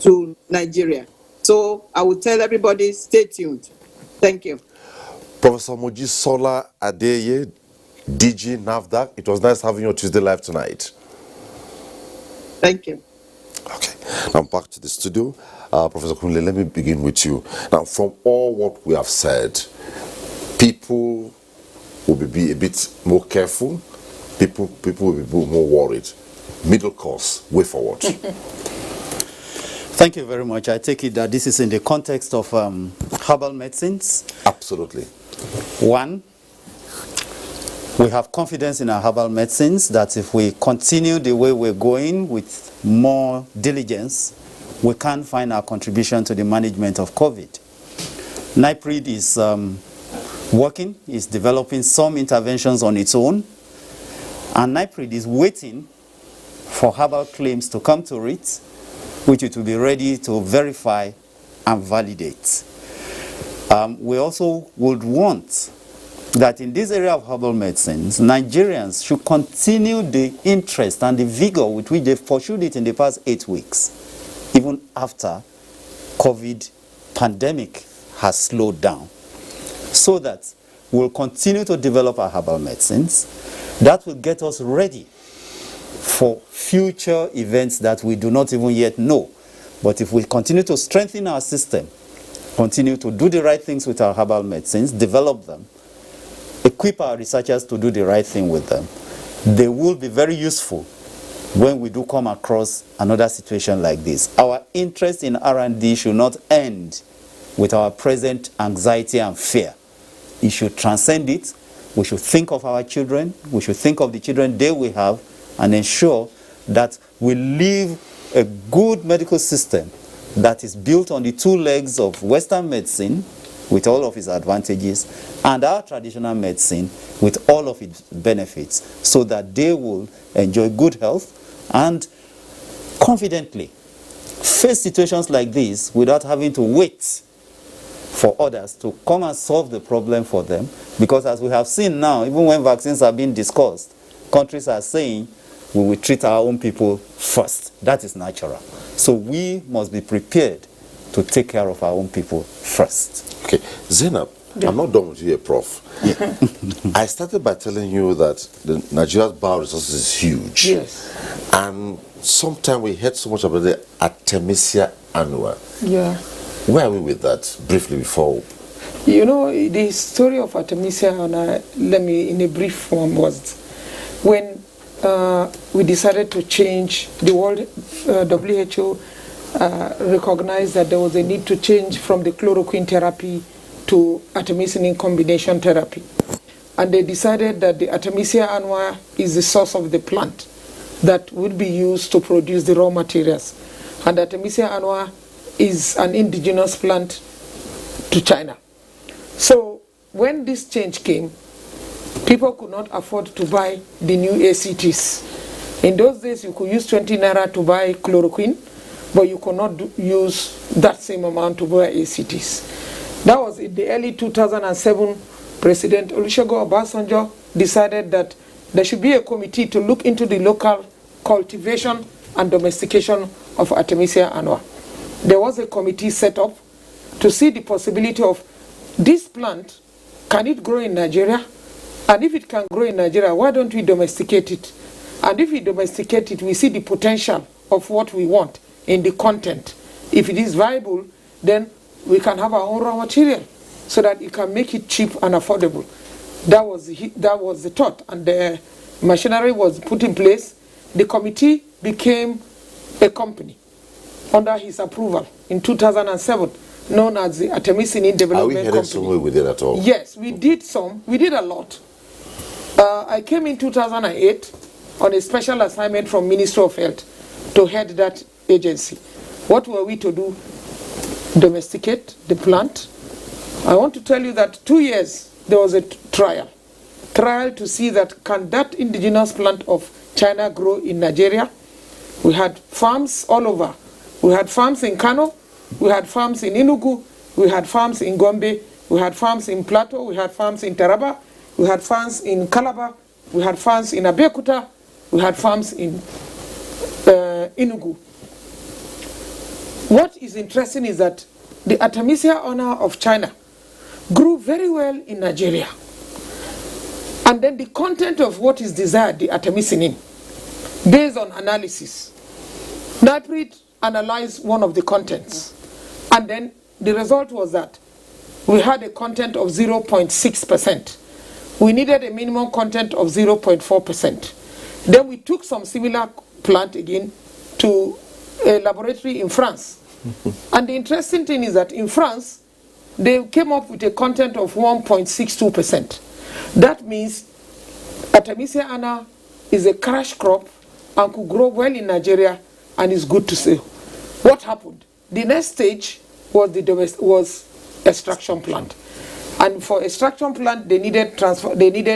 to Nigeria. So I will tell everybody, stay tuned. Thank you. Professor Mojisola Adeye, DG NAFDAC, it was nice having you on Tuesday Live tonight. Thank you. Okay, now back to the studio. Professor Kunle, let me begin with you. Now, from all what we have said, people will be a bit more careful. People will be more worried. Middle course, way forward. Thank you very much. I take it that this is in the context of herbal medicines. Absolutely. One, we have confidence in our herbal medicines that if we continue the way we're going with more diligence, we can find our contribution to the management of COVID. NIPRID is working, is developing some interventions on its own, and NIPRID is waiting for herbal claims to come to it, which it will be ready to verify and validate. We also would want that in this area of herbal medicines, Nigerians should continue the interest and the vigor with which they've pursued it in the past 8 weeks. even after COVID pandemic has slowed down, so that we'll continue to develop our herbal medicines that will get us ready for future events that we do not even yet know. But if we continue to strengthen our system, continue to do the right things with our herbal medicines, develop them, equip our researchers to do the right thing with them, they will be very useful when we do come across another situation like this. Our interest in R&D should not end with our present anxiety and fear. It should transcend it. We should think of our children. We should think of the children they will have and ensure that we live a good medical system that is built on the two legs of Western medicine with all of its advantages and our traditional medicine with all of its benefits, so that they will enjoy good health and confidently face situations like this without having to wait for others to come and solve the problem for them. Because as we have seen now, even when vaccines are being discussed, countries are saying we will treat our own people first. That is natural. So we must be prepared to take care of our own people first. Okay, Zainab, I'm not done with you, Prof. I started by telling you that the Nigeria's bioresources is huge. Yes. And sometimes we heard so much about the Artemisia annua. Yeah. Where are we with that, briefly, before? You know, the story of Artemisia annua, let me, in a brief form, was when we decided to change, the World WHO recognized that there was a need to change from the chloroquine therapy to artemisinin combination therapy. And they decided that the Artemisia annua is the source of the plant that would be used to produce the raw materials. And Artemisia annua is an indigenous plant to China. So when this change came, people could not afford to buy the new ACTs. In those days, you could use 20 naira to buy chloroquine, but you could not use that same amount to buy ACTs. That was in the early 2007. President Olusegun Obasanjo decided that there should be a committee to look into the local cultivation and domestication of Artemisia annua. There was a committee set up to see the possibility of this plant, can it grow in Nigeria? And if it can grow in Nigeria, why don't we domesticate it? And if we domesticate it, we see the potential of what we want in the content. If it is viable, then we can have our own raw material so that it can make it cheap and affordable. That was the thought, and the machinery was put in place. The committee became a company under his approval in 2007, known as the Artemisinin Development Company. Are we headed somewhere with it at all? Yes, we did some. We did a lot. I came in 2008 on a special assignment from Ministry of Health to head that agency. What were we to do? Domesticate the plant. I want to tell you that 2 years there was a trial to see that can that indigenous plant of China grow in Nigeria. We had farms all over. We had farms in Kano, we had farms in Enugu, we had farms in Gombe, we had farms in Plateau, we had farms in Taraba, we had farms in Calabar, we had farms in Abeokuta, we had farms in Enugu. What is interesting is that the Artemisia annua of China grew very well in Nigeria. And then the content of what is desired, the artemisinin, based on analysis, NIPRID analyzed one of the contents. And then the result was that we had a content of 0.6%. We needed a minimum content of 0.4%. Then we took some similar plant again to a laboratory in France. And the interesting thing is that in France, they came up with a content of 1.62%. That means Artemisia annua is a cash crop and could grow well in Nigeria and is good to sell. What happened? The next stage was extraction plant. And for extraction plant, they needed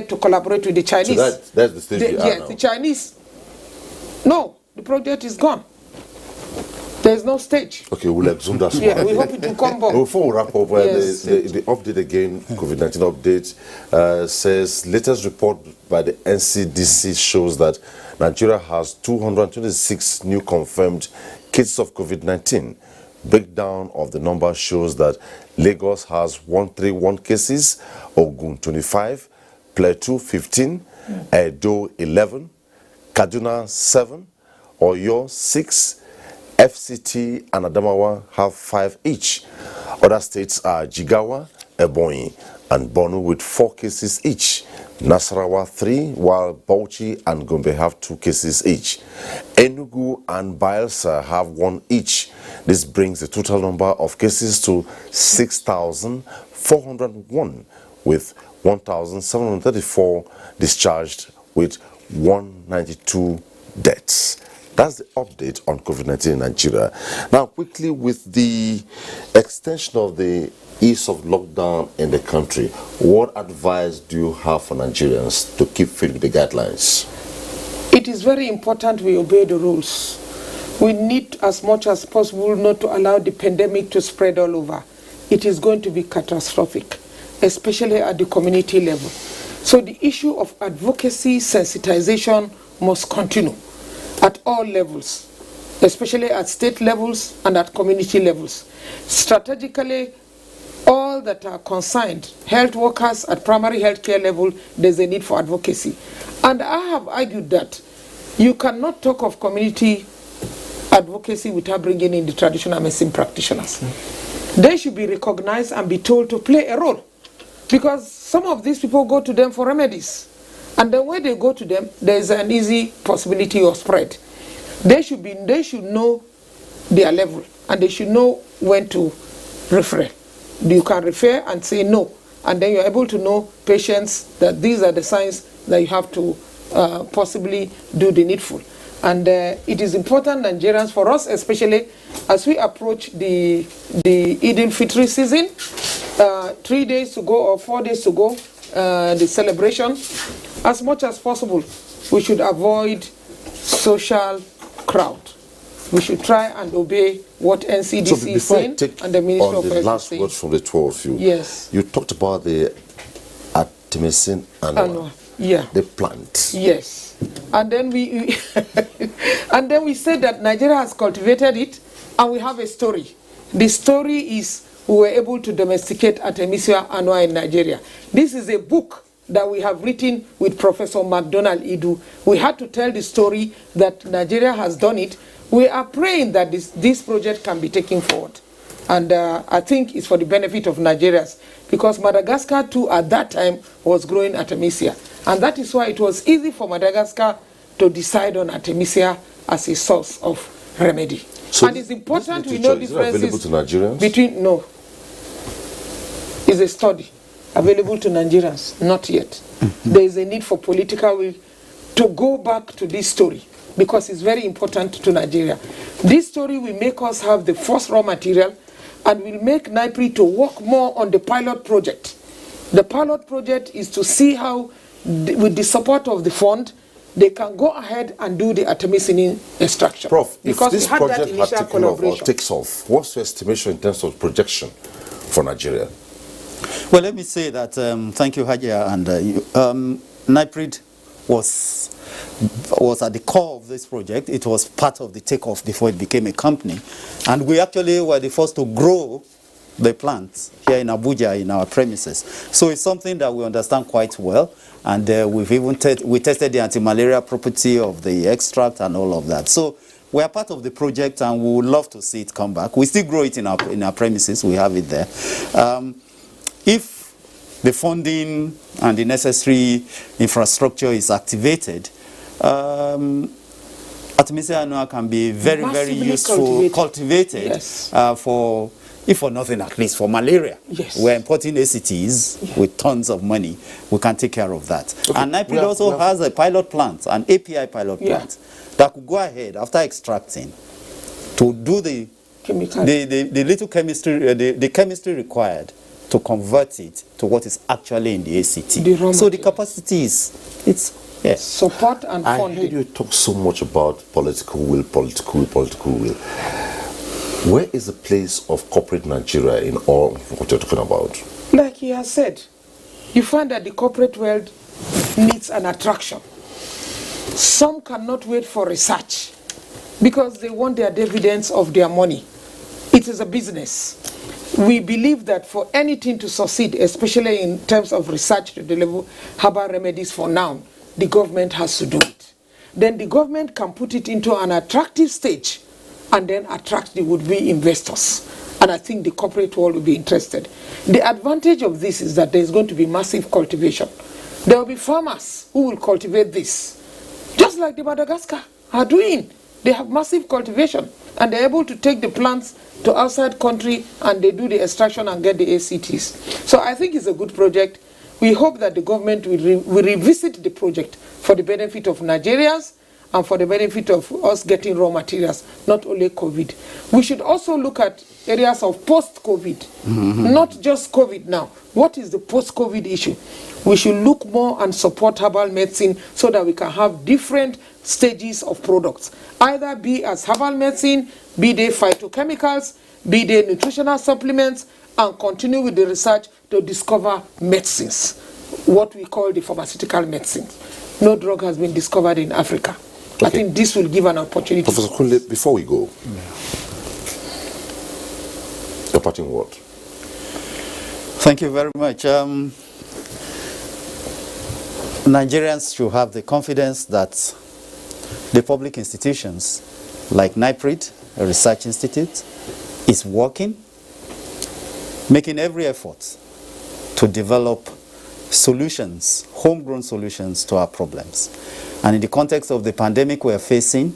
to collaborate with the Chinese. So that's the stage we are yes, now. the Chinese. No, the project is gone. There is no stage. Okay, we'll exhume that. Yeah, we hope it will come back. Before we wrap up, Yes. the update again, COVID-19 update, says latest report by the NCDC shows that Nigeria has 226 new confirmed cases of COVID-19. Breakdown of the number shows that Lagos has 131 cases, Ogun 25, Plateau 15, Edo 11, Kaduna 7, Oyo 6, FCT and Adamawa have 5 each. Other states are Jigawa, Ebonyi, and Borno with 4 cases each. Nasarawa 3, while Bauchi and Gombe have 2 cases each. Enugu and Bayelsa have 1 each. This brings the total number of cases to 6,401, with 1,734 discharged with 192 deaths. That's the update on COVID-19 in Nigeria. Now, quickly, with the extension of the ease of lockdown in the country, what advice do you have for Nigerians to keep fit with the guidelines? It is very important we obey the rules. We need, as much as possible, not to allow the pandemic to spread all over. It is going to be catastrophic, especially at the community level. So the issue of advocacy, sensitization must continue at all levels, especially at state levels and at community levels. Strategically, all that are concerned, health workers at primary health care level, there's a need for advocacy. And I have argued that you cannot talk of community advocacy without bringing in the traditional medicine practitioners. They should be recognized and be told to play a role, because some of these people go to them for remedies, and then when they go to them, there is an easy possibility of spread. They should know their level, and they should know when to refer. You can refer and say no, and then you're able to know patients that these are the signs that you have to possibly do the needful. And it is important, Nigerians, for us especially, as we approach the Eid al-Fitr season, 3 days to go or 4 days to go, the celebration, as much as possible, we should avoid social crowd. We should try and obey what NCDC is saying and the Ministry of Health is saying. The last words from the two of you. Yes. You talked about the Artemisinin annual. Yeah. The plant. Yes. And then we said that Nigeria has cultivated it, and we have a story. The story is we were able to domesticate Artemisia annua in Nigeria. This is a book that we have written with Professor MacDonald Idu. We had to tell the story that Nigeria has done it. We are praying that this project can be taken forward. And I think it's for the benefit of Nigerians, because Madagascar too at that time was growing Artemisia. And that is why it was easy for Madagascar to decide on Artemisia as a source of remedy. So and it's important we know differences available to Nigerians? between, no. It's a study available to Nigerians, not yet. There is a need for political will to go back to this story, because it's very important to Nigeria. This story will make us have the first raw material, and will make NIPRI to work more on the pilot project. The pilot project is to see how, with the support of the fund, they can go ahead and do the artemisinin extraction. Prof, because if this project had taken off or takes off, what's your estimation in terms of projection for Nigeria? Well, let me say that, thank you, Hajia, and NIPRID was at the core of this project. It was part of the takeoff before it became a company. And we actually were the first to grow the plants here in Abuja in our premises. So it's something that we understand quite well. And we've even we tested the anti-malaria property of the extract and all of that. So we are part of the project, and we would love to see it come back. We still grow it in our premises. We have it there. If the funding and the necessary infrastructure is activated, Artemisia annua can be very, very useful, cultivated yes. For, if for nothing, at least for malaria. Yes. We're importing ACTs with tons of money. We can take care of that. Okay. And NIPRID also has a pilot plant, an API pilot plant, that could go ahead after extracting to do the little chemistry, the chemistry required to convert it to what is actually in the ACT. So the capacity is, yes. Support and funding. I heard you talk so much about political will. Where is the place of corporate Nigeria in all what you're talking about? Like he has said, you find that the corporate world needs an attraction. Some cannot wait for research. because they want their dividends of their money. It is a business. We believe that for anything to succeed, especially in terms of research to deliver herbal remedies for now, the government has to do it. Then the government can put it into an attractive stage and then attract the would-be investors. And I think the corporate world will be interested. The advantage of this is that there is going to be massive cultivation. There will be farmers who will cultivate this, just like the Madagascar are doing. They have massive cultivation and they're able to take the plants to outside country and they do the extraction and get the ACTs. So I think it's a good project. We hope that the government will revisit the project for the benefit of Nigerians and for the benefit of us getting raw materials, not only COVID. We should also look at areas of post-COVID, not just COVID now. What is the post-COVID issue? We should look more and support herbal medicine so that we can have different stages of products, either be as herbal medicine, be they phytochemicals, be they nutritional supplements, and continue with the research to discover medicines, what we call the pharmaceutical medicines. No drug has been discovered in Africa. Okay. I think this will give an opportunity. Professor Kunle, before we go, your parting word. Thank you very much. Nigerians should have the confidence that the public institutions like NIPRID, a research institute, is working, making every effort to develop solutions, homegrown solutions to our problems. And in the context of the pandemic we are facing,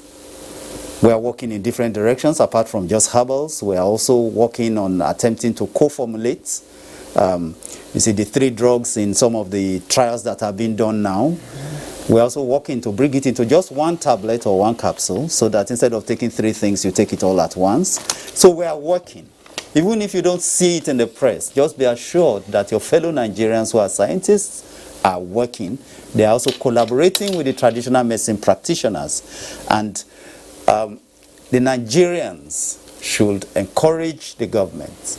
we are working in different directions apart from just herbals. We are also working on attempting to co-formulate you see the 3 drugs in some of the trials that are being done now. We're also working to bring it into just 1 tablet or 1 capsule so that instead of taking 3 things, you take it all at once. So we are working. Even if you don't see it in the press, just be assured that your fellow Nigerians who are scientists are working. They are also collaborating with the traditional medicine practitioners. And the Nigerians should encourage the government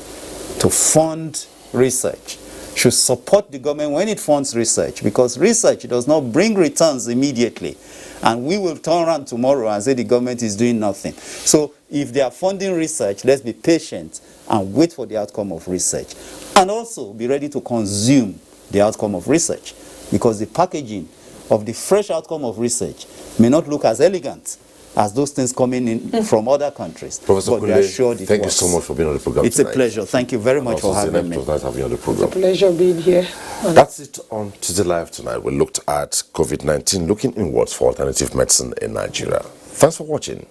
to fund research, should support the government when it funds research, because research does not bring returns immediately. And we will turn around tomorrow and say the government is doing nothing. So if they are funding research, let's be patient and wait for the outcome of research. And also be ready to consume the outcome of research, because the packaging of the fresh outcome of research may not look as elegant as those things coming in from other countries. Professor Kunle, thank you works. so much for being on the program It's tonight. a pleasure. Thank you very much for having me. It was nice having you on the program. It's a pleasure being here. That's it on Tuesday Live tonight. We looked at COVID-19, looking inwards for alternative medicine in Nigeria. Thanks for watching.